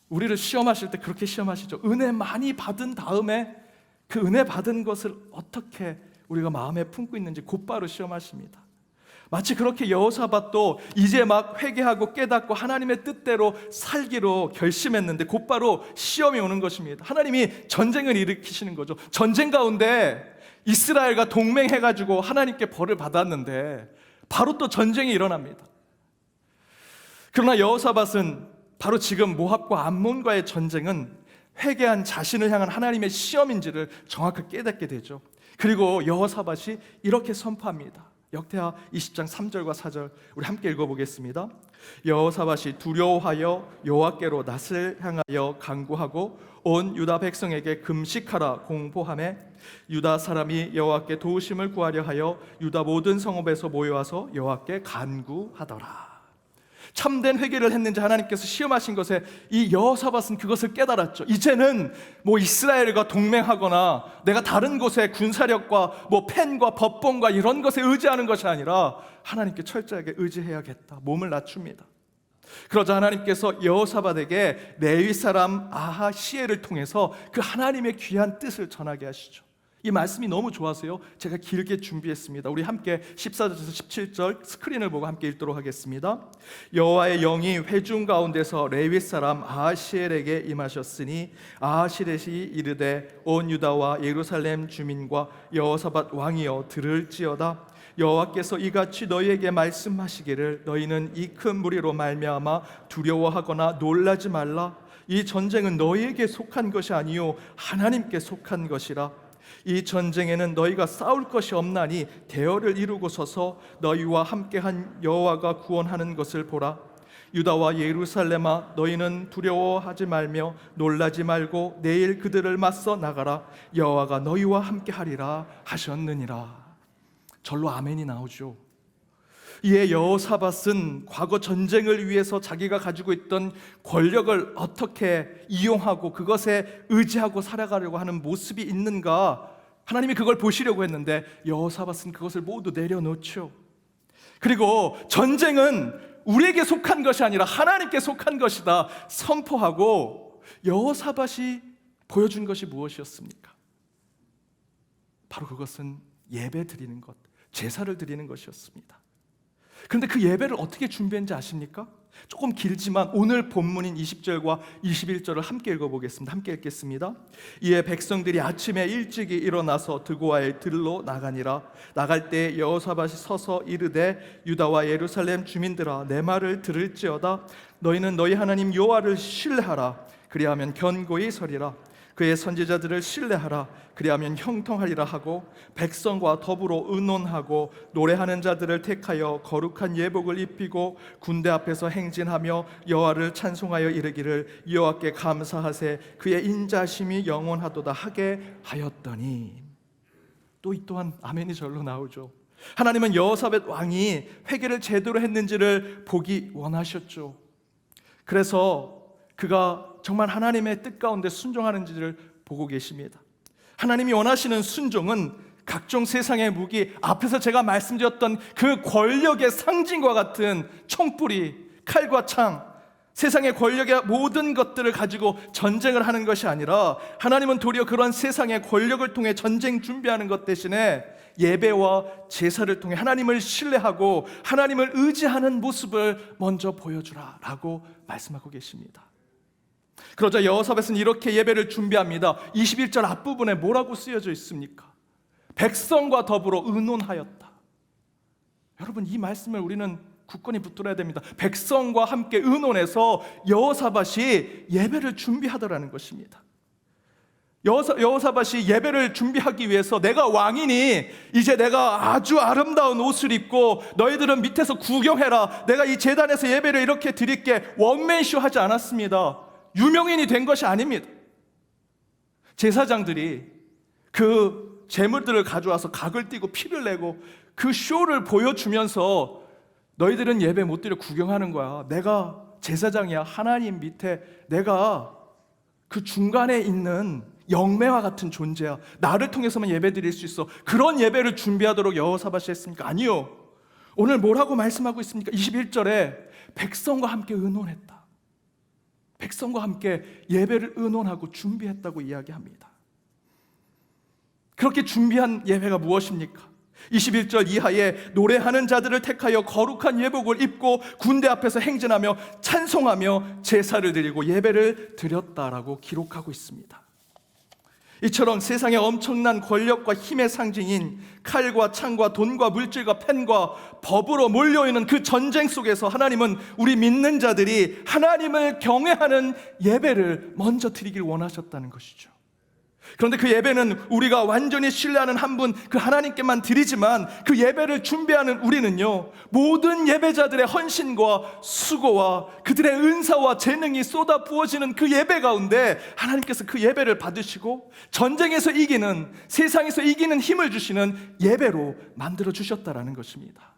우리를 시험하실 때 그렇게 시험하시죠. 은혜 많이 받은 다음에 그 은혜 받은 것을 어떻게 우리가 마음에 품고 있는지 곧바로 시험하십니다. 마치 그렇게 여호사밧도 이제 막 회개하고 깨닫고 하나님의 뜻대로 살기로 결심했는데 곧바로 시험이 오는 것입니다. 하나님이 전쟁을 일으키시는 거죠. 전쟁 가운데 이스라엘과 동맹해가지고 하나님께 벌을 받았는데 바로 또 전쟁이 일어납니다. 그러나 여호사밧은 바로 지금 모압과 암몬과의 전쟁은 회개한 자신을 향한 하나님의 시험인지를 정확하게 깨닫게 되죠. 그리고 여호사밧이 이렇게 선포합니다. 역대하 20장 3절과 4절 우리 함께 읽어보겠습니다. 여호사밧이 두려워하여 여호와께로 낯을 향하여 간구하고 온 유다 백성에게 금식하라 공포하매 유다 사람이 여호와께 도우심을 구하려 하여 유다 모든 성읍에서 모여와서 여호와께 간구하더라. 참된 회개를 했는지 하나님께서 시험하신 것에 이 여호사밧은 그것을 깨달았죠. 이제는 이스라엘과 동맹하거나 내가 다른 곳의 군사력과 펜과 법봉과 이런 것에 의지하는 것이 아니라 하나님께 철저하게 의지해야겠다. 몸을 낮춥니다. 그러자 하나님께서 여호사밧에게 레위 사람 아하시엘을 통해서 그 하나님의 귀한 뜻을 전하게 하시죠. 이 말씀이 너무 좋아서요, 제가 길게 준비했습니다. 우리 함께 14절에서 17절 스크린을 보고 함께 읽도록 하겠습니다. 여호와의 영이 회중 가운데서 레위 사람 아하시엘에게 임하셨으니 아하시엘이 이르되 온 유다와 예루살렘 주민과 여호사밧 왕이여 들을지어다. 여호와께서 이같이 너희에게 말씀하시기를 너희는 이 큰 무리로 말미암아 두려워하거나 놀라지 말라. 이 전쟁은 너희에게 속한 것이 아니요 하나님께 속한 것이라. 이 전쟁에는 너희가 싸울 것이 없나니 대열을 이루고 서서 너희와 함께한 여호와가 구원하는 것을 보라. 유다와 예루살렘아 너희는 두려워하지 말며 놀라지 말고 내일 그들을 맞서 나가라. 여호와가 너희와 함께하리라 하셨느니라. 절로 아멘이 나오죠. 이에 여호사밧은 과거 전쟁을 위해서 자기가 가지고 있던 권력을 어떻게 이용하고 그것에 의지하고 살아가려고 하는 모습이 있는가, 하나님이 그걸 보시려고 했는데 여호사밧은 그것을 모두 내려놓죠. 그리고 전쟁은 우리에게 속한 것이 아니라 하나님께 속한 것이다 선포하고 여호사밧이 보여준 것이 무엇이었습니까? 바로 그것은 예배 드리는 것, 제사를 드리는 것이었습니다. 그런데 그 예배를 어떻게 준비했는지 아십니까? 조금 길지만 오늘 본문인 20절과 21절을 함께 읽어보겠습니다. 함께 읽겠습니다. 이에 백성들이 아침에 일찍이 일어나서 드고아의 들로 나가니라. 나갈 때 여호사밧이 서서 이르되 유다와 예루살렘 주민들아 내 말을 들을지어다. 너희는 너희 하나님 여호와를 신뢰하라. 그리하면 견고히 서리라. 그의 선지자들을 신뢰하라. 그리하면 형통하리라 하고 백성과 더불어 의논하고 노래하는 자들을 택하여 거룩한 예복을 입히고 군대 앞에서 행진하며 여호와를 찬송하여 이르기를 여호와께 감사하세 그의 인자심이 영원하도다 하게 하였더니, 또 이 또한 아멘이 절로 나오죠. 하나님은 여호사밧 왕이 회개를 제대로 했는지를 보기 원하셨죠. 그래서 그가 정말 하나님의 뜻 가운데 순종하는지를 보고 계십니다. 하나님이 원하시는 순종은 각종 세상의 무기, 앞에서 제가 말씀드렸던 그 권력의 상징과 같은 총뿌리, 칼과 창, 세상의 권력의 모든 것들을 가지고 전쟁을 하는 것이 아니라 하나님은 도리어 그런 세상의 권력을 통해 전쟁 준비하는 것 대신에 예배와 제사를 통해 하나님을 신뢰하고 하나님을 의지하는 모습을 먼저 보여주라 라고 말씀하고 계십니다. 그러자 여호사밧은 이렇게 예배를 준비합니다. 21절 앞부분에 뭐라고 쓰여져 있습니까? 백성과 더불어 의논하였다. 여러분, 이 말씀을 우리는 굳건히 붙들어야 됩니다. 백성과 함께 의논해서 여호사밧이 예배를 준비하더라는 것입니다. 여호사밧이 예배를 준비하기 위해서 내가 왕이니 이제 내가 아주 아름다운 옷을 입고 너희들은 밑에서 구경해라, 내가 이 제단에서 예배를 이렇게 드릴게, 원맨쇼 하지 않았습니다. 유명인이 된 것이 아닙니다. 제사장들이 그 제물들을 가져와서 각을 띄고 피를 내고 그 쇼를 보여주면서 너희들은 예배 못 드려 구경하는 거야. 내가 제사장이야. 하나님 밑에 내가 그 중간에 있는 영매와 같은 존재야. 나를 통해서만 예배 드릴 수 있어. 그런 예배를 준비하도록 여호사밧이 했습니까? 아니요. 오늘 뭐라고 말씀하고 있습니까? 21절에 백성과 함께 의논했다. 백성과 함께 예배를 의논하고 준비했다고 이야기합니다. 그렇게 준비한 예배가 무엇입니까? 21절 이하에 노래하는 자들을 택하여 거룩한 예복을 입고 군대 앞에서 행진하며 찬송하며 제사를 드리고 예배를 드렸다라고 기록하고 있습니다. 이처럼 세상의 엄청난 권력과 힘의 상징인 칼과 창과 돈과 물질과 펜과 법으로 몰려있는 그 전쟁 속에서 하나님은 우리 믿는 자들이 하나님을 경외하는 예배를 먼저 드리길 원하셨다는 것이죠. 그런데 그 예배는 우리가 완전히 신뢰하는 한 분 그 하나님께만 드리지만 그 예배를 준비하는 우리는요, 모든 예배자들의 헌신과 수고와 그들의 은사와 재능이 쏟아 부어지는 그 예배 가운데 하나님께서 그 예배를 받으시고 전쟁에서 이기는, 세상에서 이기는 힘을 주시는 예배로 만들어 주셨다라는 것입니다.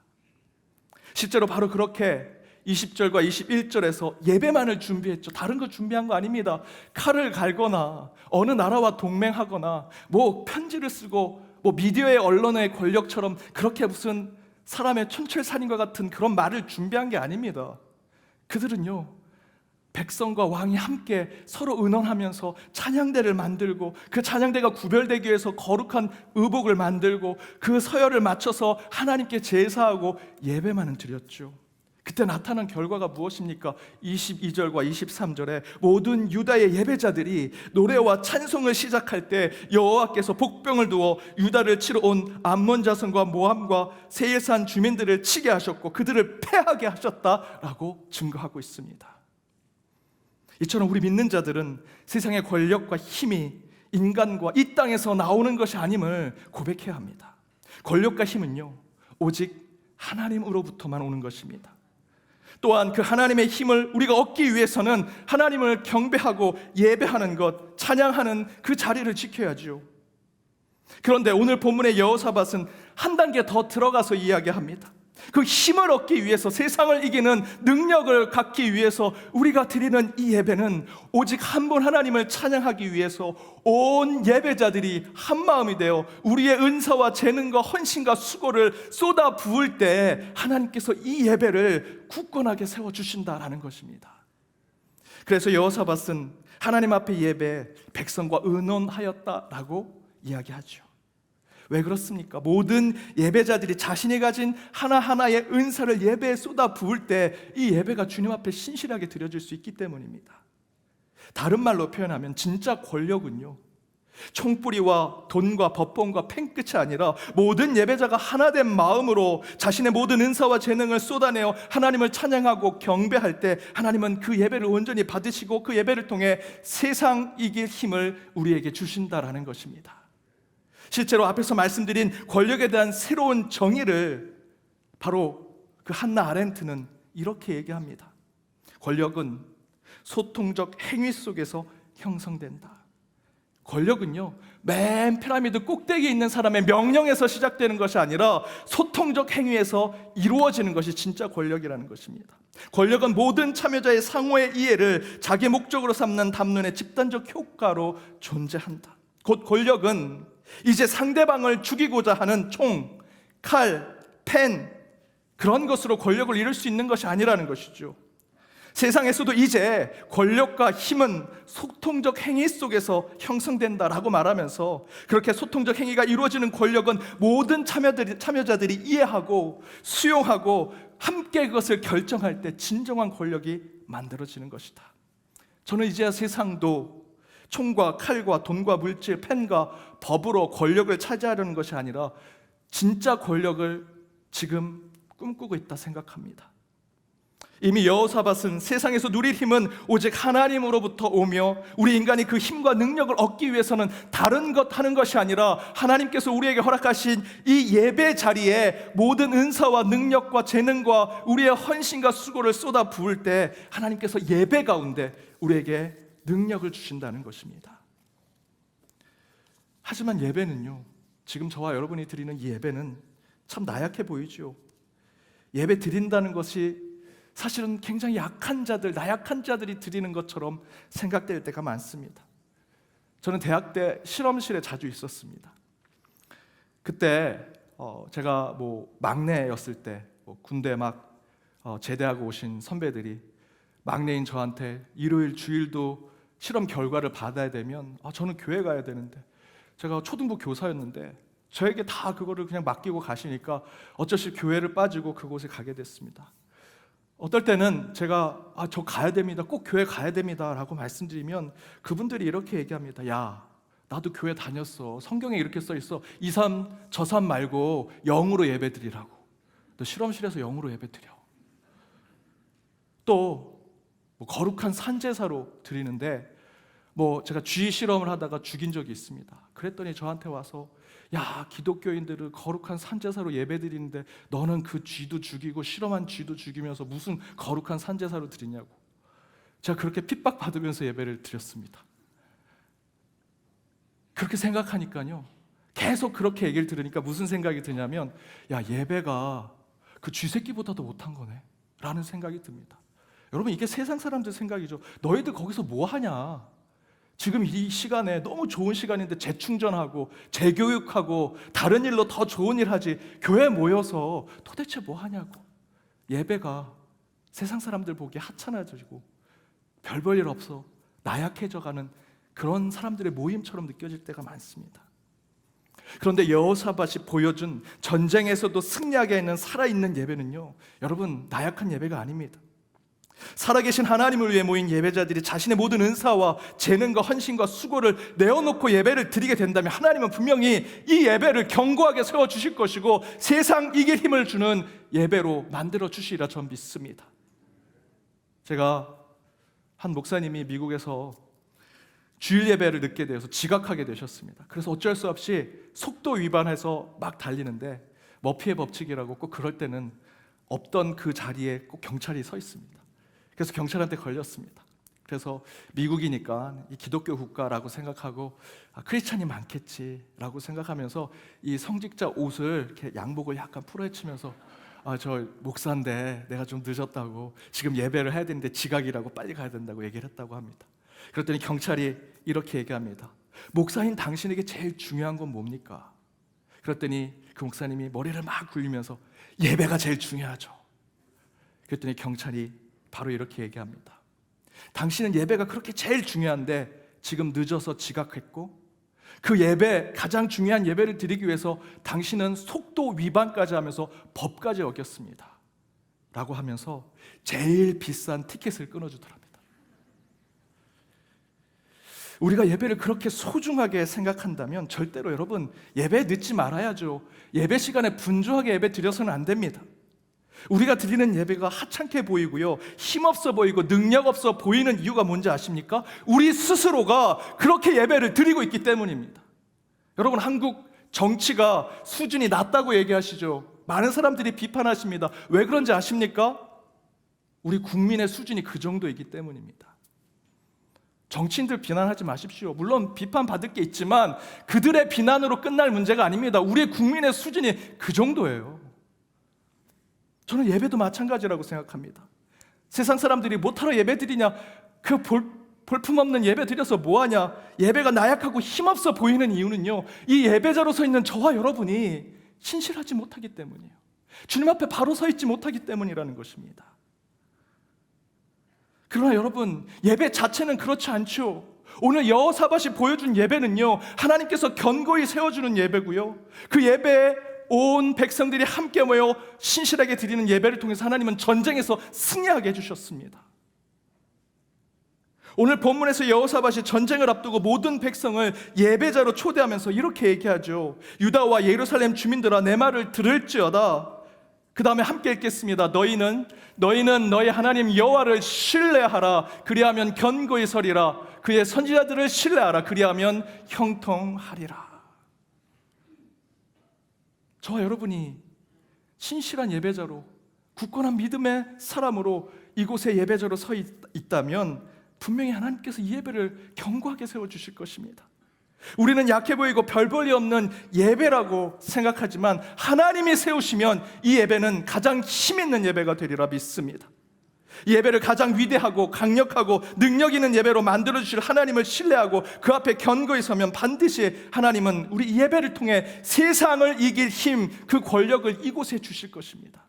실제로 바로 그렇게 20절과 21절에서 예배만을 준비했죠. 다른 거 준비한 거 아닙니다. 칼을 갈거나 어느 나라와 동맹하거나 뭐 편지를 쓰고 뭐 미디어의 언론의 권력처럼 그렇게 무슨 사람의 촌철살인과 같은 그런 말을 준비한 게 아닙니다. 그들은요, 백성과 왕이 함께 서로 의논하면서 찬양대를 만들고 그 찬양대가 구별되기 위해서 거룩한 의복을 만들고 그 서열을 맞춰서 하나님께 제사하고 예배만을 드렸죠. 그때 나타난 결과가 무엇입니까? 22절과 23절에 모든 유다의 예배자들이 노래와 찬송을 시작할 때 여호와께서 복병을 두어 유다를 치러 온 암몬 자손과 모함과 세일산 주민들을 치게 하셨고 그들을 패하게 하셨다라고 증거하고 있습니다. 이처럼 우리 믿는 자들은 세상의 권력과 힘이 인간과 이 땅에서 나오는 것이 아님을 고백해야 합니다. 권력과 힘은요, 오직 하나님으로부터만 오는 것입니다. 또한 그 하나님의 힘을 우리가 얻기 위해서는 하나님을 경배하고 예배하는 것, 찬양하는 그 자리를 지켜야죠. 그런데 오늘 본문의 여호사밧은 한 단계 더 들어가서 이야기합니다. 그 힘을 얻기 위해서, 세상을 이기는 능력을 갖기 위해서 우리가 드리는 이 예배는 오직 한 분 하나님을 찬양하기 위해서 온 예배자들이 한 마음이 되어 우리의 은사와 재능과 헌신과 수고를 쏟아 부을 때 하나님께서 이 예배를 굳건하게 세워주신다라는 것입니다. 그래서 여호사밧은 하나님 앞에 예배, 백성과 의논하였다라고 이야기하죠. 왜 그렇습니까? 모든 예배자들이 자신이 가진 하나하나의 은사를 예배에 쏟아 부을 때 이 예배가 주님 앞에 신실하게 드려질 수 있기 때문입니다. 다른 말로 표현하면 진짜 권력은요, 총뿌리와 돈과 법봉과 펜 끝이 아니라 모든 예배자가 하나된 마음으로 자신의 모든 은사와 재능을 쏟아내어 하나님을 찬양하고 경배할 때 하나님은 그 예배를 온전히 받으시고 그 예배를 통해 세상 이길 힘을 우리에게 주신다라는 것입니다. 실제로 앞에서 말씀드린 권력에 대한 새로운 정의를 바로 그 한나 아렌트는 이렇게 얘기합니다. 권력은 소통적 행위 속에서 형성된다. 권력은요, 맨 피라미드 꼭대기에 있는 사람의 명령에서 시작되는 것이 아니라 소통적 행위에서 이루어지는 것이 진짜 권력이라는 것입니다. 권력은 모든 참여자의 상호의 이해를 자기 목적으로 삼는 담론의 집단적 효과로 존재한다. 곧 권력은 이제 상대방을 죽이고자 하는 총, 칼, 펜, 그런 것으로 권력을 이룰 수 있는 것이 아니라는 것이죠. 세상에서도 이제 권력과 힘은 소통적 행위 속에서 형성된다라고 말하면서, 그렇게 소통적 행위가 이루어지는 권력은 모든 참여자들이 이해하고 수용하고 함께 그것을 결정할 때 진정한 권력이 만들어지는 것이다. 저는 이제야 세상도 총과 칼과 돈과 물질, 펜과 법으로 권력을 차지하려는 것이 아니라 진짜 권력을 지금 꿈꾸고 있다 생각합니다. 이미 여호사밧은 세상에서 누릴 힘은 오직 하나님으로부터 오며, 우리 인간이 그 힘과 능력을 얻기 위해서는 다른 것 하는 것이 아니라 하나님께서 우리에게 허락하신 이 예배 자리에 모든 은사와 능력과 재능과 우리의 헌신과 수고를 쏟아 부을 때 하나님께서 예배 가운데 우리에게 능력을 주신다는 것입니다. 하지만 예배는요, 지금 저와 여러분이 드리는 이 예배는 참 나약해 보이죠. 예배 드린다는 것이 사실은 굉장히 약한 자들, 나약한 자들이 드리는 것처럼 생각될 때가 많습니다. 저는 대학 때 실험실에 자주 있었습니다. 그때 제가 막내였을 때 군대 막 제대하고 오신 선배들이 막내인 저한테 일요일 주일도 실험 결과를 받아야 되면 저는 교회 가야 되는데, 제가 초등부 교사였는데 저에게 다 그거를 그냥 맡기고 가시니까 어쩔 수 없이 교회를 빠지고 그곳에 가게 됐습니다. 어떨 때는 제가 저 가야 됩니다, 꼭 교회 가야 됩니다 라고 말씀드리면 그분들이 이렇게 얘기합니다. 야, 나도 교회 다녔어. 성경에 이렇게 써 있어. 이 삶 저 삶 말고 영으로 예배 드리라고. 너 실험실에서 영으로 예배 드려. 또 거룩한 산제사로 드리는데 제가 쥐 실험을 하다가 죽인 적이 있습니다. 그랬더니 저한테 와서, 야, 기독교인들은 거룩한 산제사로 예배 드리는데 너는 그 쥐도 죽이고 실험한 쥐도 죽이면서 무슨 거룩한 산제사로 드리냐고. 제가 그렇게 핍박받으면서 예배를 드렸습니다. 그렇게 생각하니까요, 계속 그렇게 얘기를 들으니까 무슨 생각이 드냐면, 야, 예배가 그 쥐새끼보다도 못한 거네 라는 생각이 듭니다. 여러분, 이게 세상 사람들 생각이죠. 너희들 거기서 뭐 하냐, 지금 이 시간에 너무 좋은 시간인데 재충전하고 재교육하고 다른 일로 더 좋은 일 하지, 교회에 모여서 도대체 뭐 하냐고. 예배가 세상 사람들 보기에 하찮아지고 별 볼 일 없어 나약해져가는 그런 사람들의 모임처럼 느껴질 때가 많습니다. 그런데 여호사밧이 보여준 전쟁에서도 승리하게 있는 살아있는 예배는요, 여러분, 나약한 예배가 아닙니다. 살아계신 하나님을 위해 모인 예배자들이 자신의 모든 은사와 재능과 헌신과 수고를 내어놓고 예배를 드리게 된다면 하나님은 분명히 이 예배를 견고하게 세워주실 것이고 세상 이길 힘을 주는 예배로 만들어 주시리라 저는 믿습니다. 제가 한 목사님이 미국에서 주일 예배를 늦게 되어서 지각하게 되셨습니다. 그래서 어쩔 수 없이 속도 위반해서 막 달리는데 머피의 법칙이라고 꼭 그럴 때는 없던 그 자리에 꼭 경찰이 서 있습니다. 그래서 경찰한테 걸렸습니다. 그래서 미국이니까 이 기독교 국가라고 생각하고 크리스찬이 많겠지라고 생각하면서 이 성직자 옷을 이렇게 양복을 약간 풀어헤치면서 저 목사인데 내가 좀 늦었다고, 지금 예배를 해야 되는데 지각이라고 빨리 가야 된다고 얘기를 했다고 합니다. 그랬더니 경찰이 이렇게 얘기합니다. 목사인 당신에게 제일 중요한 건 뭡니까? 그랬더니 그 목사님이 머리를 막 굴리면서 예배가 제일 중요하죠. 그랬더니 경찰이 바로 이렇게 얘기합니다. 당신은 예배가 그렇게 제일 중요한데 지금 늦어서 지각했고, 그 예배, 가장 중요한 예배를 드리기 위해서 당신은 속도 위반까지 하면서 법까지 어겼습니다 라고 하면서 제일 비싼 티켓을 끊어주더랍니다. 우리가 예배를 그렇게 소중하게 생각한다면 절대로 여러분 예배 늦지 말아야죠. 예배 시간에 분주하게 예배 드려서는 안 됩니다. 우리가 드리는 예배가 하찮게 보이고요, 힘없어 보이고 능력 없어 보이는 이유가 뭔지 아십니까? 우리 스스로가 그렇게 예배를 드리고 있기 때문입니다. 여러분, 한국 정치가 수준이 낮다고 얘기하시죠. 많은 사람들이 비판하십니다. 왜 그런지 아십니까? 우리 국민의 수준이 그 정도이기 때문입니다. 정치인들 비난하지 마십시오. 물론 비판받을 게 있지만 그들의 비난으로 끝날 문제가 아닙니다. 우리 국민의 수준이 그 정도예요. 저는 예배도 마찬가지라고 생각합니다. 세상 사람들이 못하러 예배 드리냐, 그 볼품없는 예배 드려서 뭐하냐, 예배가 나약하고 힘없어 보이는 이유는요, 이 예배자로 서 있는 저와 여러분이 신실하지 못하기 때문이에요. 주님 앞에 바로 서 있지 못하기 때문이라는 것입니다. 그러나 여러분, 예배 자체는 그렇지 않죠. 오늘 여호사밧이 보여준 예배는요, 하나님께서 견고히 세워주는 예배고요, 그 예배에 온 백성들이 함께 모여 신실하게 드리는 예배를 통해서 하나님은 전쟁에서 승리하게 해주셨습니다. 오늘 본문에서 여호사밧이 전쟁을 앞두고 모든 백성을 예배자로 초대하면서 이렇게 얘기하죠. 유다와 예루살렘 주민들아, 내 말을 들을지어다. 그 다음에 함께 읽겠습니다. 너희는 너희 하나님 여호와를 신뢰하라. 그리하면 견고히 서리라. 그의 선지자들을 신뢰하라. 그리하면 형통하리라. 저와 여러분이 신실한 예배자로, 굳건한 믿음의 사람으로 이곳에 예배자로 서 있다면 분명히 하나님께서 이 예배를 견고하게 세워주실 것입니다. 우리는 약해 보이고 별 볼일 없는 예배라고 생각하지만 하나님이 세우시면 이 예배는 가장 힘 있는 예배가 되리라 믿습니다. 이 예배를 가장 위대하고 강력하고 능력 있는 예배로 만들어주실 하나님을 신뢰하고 그 앞에 견고히 서면 반드시 하나님은 우리 이 예배를 통해 세상을 이길 힘, 그 권력을 이곳에 주실 것입니다.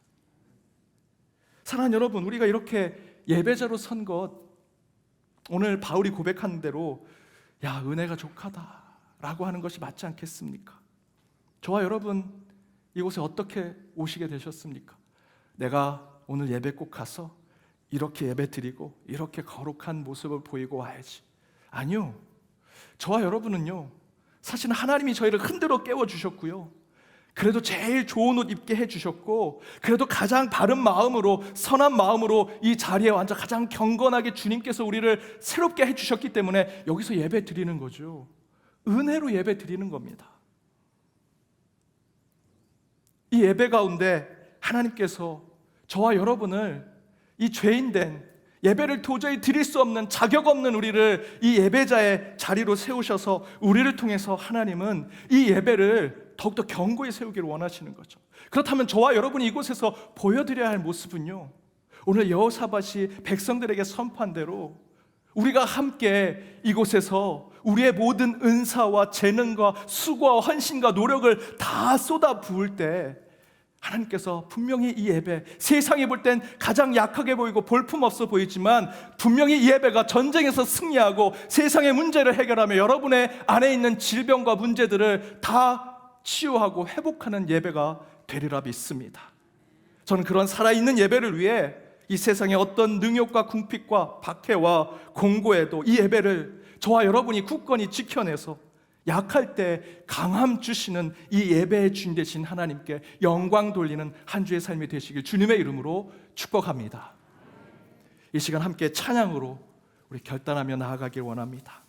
사랑하는 여러분, 우리가 이렇게 예배자로 선 것, 오늘 바울이 고백한 대로 야, 은혜가 족하다 라고 하는 것이 맞지 않겠습니까? 저와 여러분, 이곳에 어떻게 오시게 되셨습니까? 내가 오늘 예배 꼭 가서 이렇게 예배 드리고 이렇게 거룩한 모습을 보이고 와야지. 아니요, 저와 여러분은요, 사실은 하나님이 저희를 흔들어 깨워주셨고요, 그래도 제일 좋은 옷 입게 해주셨고, 그래도 가장 바른 마음으로, 선한 마음으로 이 자리에 앉아 가장 경건하게 주님께서 우리를 새롭게 해주셨기 때문에 여기서 예배 드리는 거죠. 은혜로 예배 드리는 겁니다. 이 예배 가운데 하나님께서 저와 여러분을, 이 죄인된, 예배를 도저히 드릴 수 없는, 자격 없는 우리를 이 예배자의 자리로 세우셔서 우리를 통해서 하나님은 이 예배를 더욱더 견고히 세우기를 원하시는 거죠. 그렇다면 저와 여러분이 이곳에서 보여드려야 할 모습은요, 오늘 여호사밧이 백성들에게 선포한 대로 우리가 함께 이곳에서 우리의 모든 은사와 재능과 수고와 헌신과 노력을 다 쏟아 부을 때 하나님께서 분명히 이 예배, 세상이 볼 땐 가장 약하게 보이고 볼품없어 보이지만 분명히 이 예배가 전쟁에서 승리하고 세상의 문제를 해결하며 여러분의 안에 있는 질병과 문제들을 다 치유하고 회복하는 예배가 되리라 믿습니다. 저는 그런 살아있는 예배를 위해 이 세상의 어떤 능욕과 궁핍과 박해와 공고에도 이 예배를 저와 여러분이 굳건히 지켜내서 약할 때 강함 주시는 이 예배의 주인 되신 하나님께 영광 돌리는 한 주의 삶이 되시길 주님의 이름으로 축복합니다. 이 시간 함께 찬양으로 우리 결단하며 나아가길 원합니다.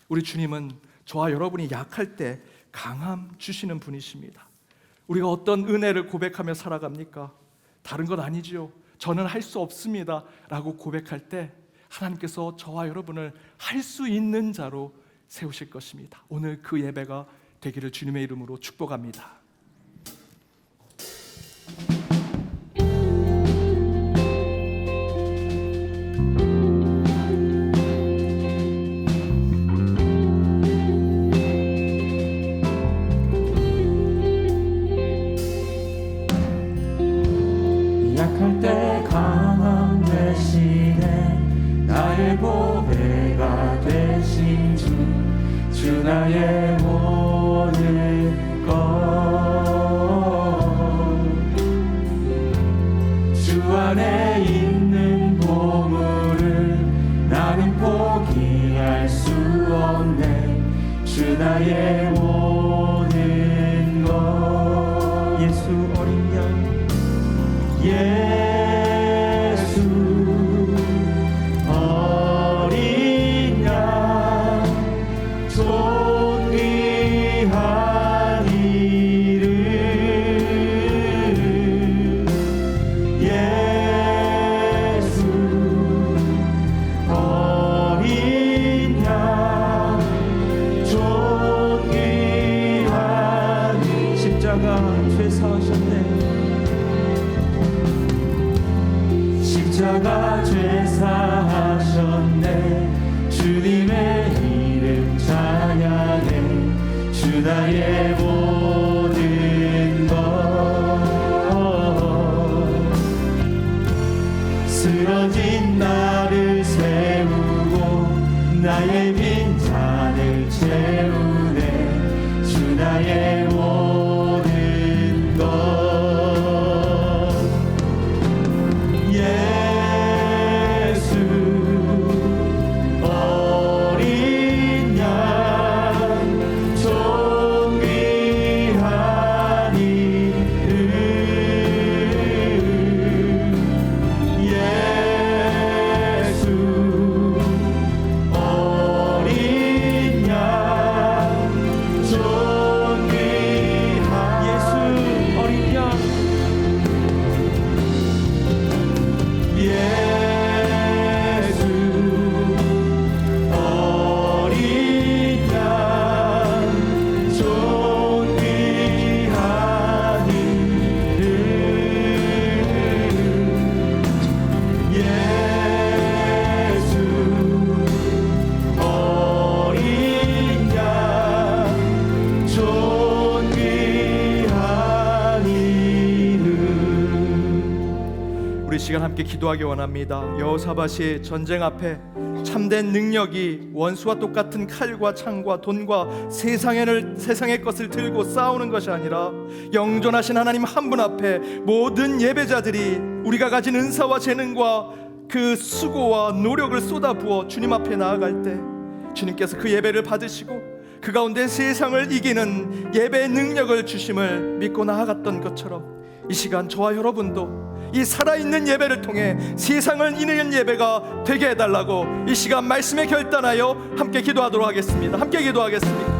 우리 주님은 저와 여러분이 약할 때 강함 주시는 분이십니다. 우리가 어떤 은혜를 고백하며 살아갑니까? 다른 건 아니지요. 저는 할 수 없습니다 라고 고백할 때 하나님께서 저와 여러분을 할 수 있는 자로 세우실 것입니다. 오늘 그 예배가 되기를 주님의 이름으로 축복합니다. 약할 때 강함 대신에 나의 보배가 되신 주 나의 모든 것, 주 안에 있는 보물을 나는 포기할 수 없네. 주 나의 모든 것, 예수 어린 양, 예수 어린 양, 존귀한 이름, 예수 어린 양, 존귀한 십자가 죄 사하셨네. 십자가 죄 사하셨네. 주님의 이름 찬양해. 주 나의 모든 것, 쓰러진 나를 나의 빈잔을 채우네 주 나의 모든 것 예수 어린 양 존귀한 이름 예수 어린 양 존귀한 예수 어린 양 예수 어린 양 존귀한 이름 예수 어린 양 존귀한 이름. 우리 시간 함께 기도하기 원합니다. 여호사밧이 전쟁 앞에 참된 능력이 원수와 똑같은 칼과 창과 돈과 세상의 것을 들고 싸우는 것이 아니라 영존하신 하나님 한 분 앞에 모든 예배자들이 우리가 가진 은사와 재능과 그 수고와 노력을 쏟아부어 주님 앞에 나아갈 때 주님께서 그 예배를 받으시고 그 가운데 세상을 이기는 예배의 능력을 주심을 믿고 나아갔던 것처럼 이 시간 저와 여러분도 이 살아있는 예배를 통해 세상을 이기는 예배가 되게 해달라고 이 시간 말씀에 결단하여 함께 기도하도록 하겠습니다. 함께 기도하겠습니다.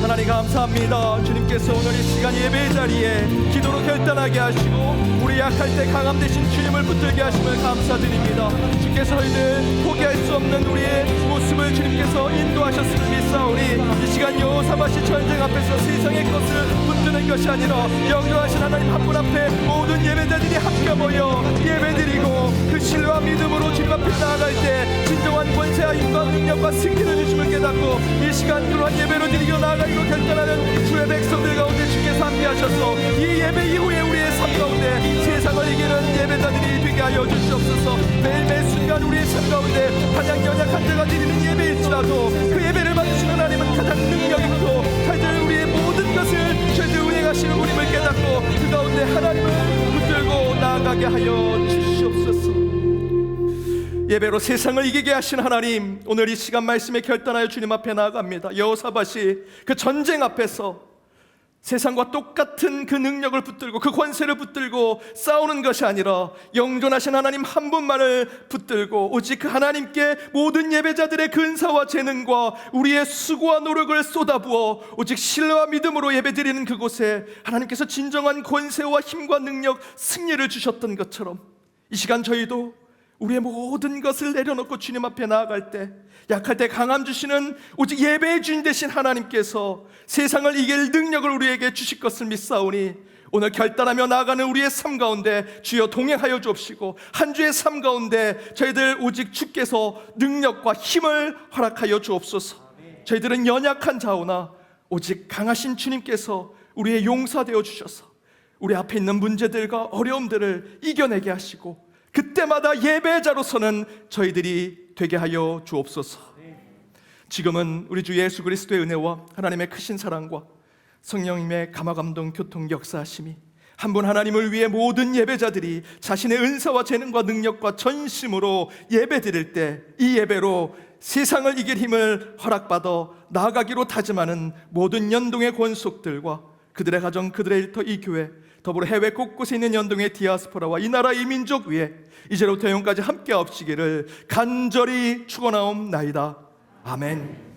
하나님 감사합니다. 주님께서 오늘 이 시간 예배의 자리에 기도로 결단하게 하시고 우리 약할 때 강함 되신 주님을 붙들게 하심을 감사드립니다. 주께서 저희들 포기할 수 없는 우리의 모습을 주님께서 인도하셨음을 믿사오니 이 시간 여호사밧이 전쟁 앞에서 세상의 것을 붙드는 것이 아니라 영존하신 하나님 한 분 앞에 모든 예배자들이 함께 모여 예배드리고 그 신뢰와 믿음으로 주님 앞에 나아갈 때 진정한 권세와 힘과 능력과 승리를 주심을 깨닫고 이 시간 그러한 예배로 드리고 나아가기로 결단하는 주의 백성들 가운데 주께서 함께 하셔서 이 예배 이후에 우리의 삶 가운데 세상을 이기는 예배자들이 되게 하여 주시옵소서. 매일매일 순간 우리의 삶 가운데 가장 연약한 자가 드리는 예배일지라도 그 예배를 받으시는 하나님은 가장 능력 있고 저희들 우리의 모든 것을 저희들 운행하시는 우림을 깨닫고 그 가운데 하나님을 붙들고 나아가게 하여 주시옵소서. 예배로 세상을 이기게 하신 하나님, 오늘 이 시간 말씀에 결단하여 주님 앞에 나아갑니다. 여호사밧이 그 전쟁 앞에서 세상과 똑같은 그 능력을 붙들고 그 권세를 붙들고 싸우는 것이 아니라 영존하신 하나님 한 분만을 붙들고 오직 그 하나님께 모든 예배자들의 근사와 재능과 우리의 수고와 노력을 쏟아부어 오직 신뢰와 믿음으로 예배드리는 그곳에 하나님께서 진정한 권세와 힘과 능력, 승리를 주셨던 것처럼 이 시간 저희도 우리의 모든 것을 내려놓고 주님 앞에 나아갈 때 약할 때 강함 주시는 오직 예배의 주인 되신 하나님께서 세상을 이길 능력을 우리에게 주실 것을 믿사오니 오늘 결단하며 나아가는 우리의 삶 가운데 주여 동행하여 주옵시고 한 주의 삶 가운데 저희들 오직 주께서 능력과 힘을 허락하여 주옵소서. 저희들은 연약한 자오나 오직 강하신 주님께서 우리의 용사되어 주셔서 우리 앞에 있는 문제들과 어려움들을 이겨내게 하시고 그때마다 예배자로서는 저희들이 되게 하여 주옵소서. 지금은 우리 주 예수 그리스도의 은혜와 하나님의 크신 사랑과 성령님의 감화감동 교통 역사하심이 한 분 하나님을 위해 모든 예배자들이 자신의 은사와 재능과 능력과 전심으로 예배드릴 때 이 예배로 세상을 이길 힘을 허락받아 나아가기로 다짐하는 모든 연동의 권속들과 그들의 가정, 그들의 일터, 이 교회 더불어 해외 곳곳에 있는 연동의 디아스포라와 이 나라 이 민족 위에 이제로부터 영까지 함께 없시기를 간절히 축원하옵나이다. 아멘.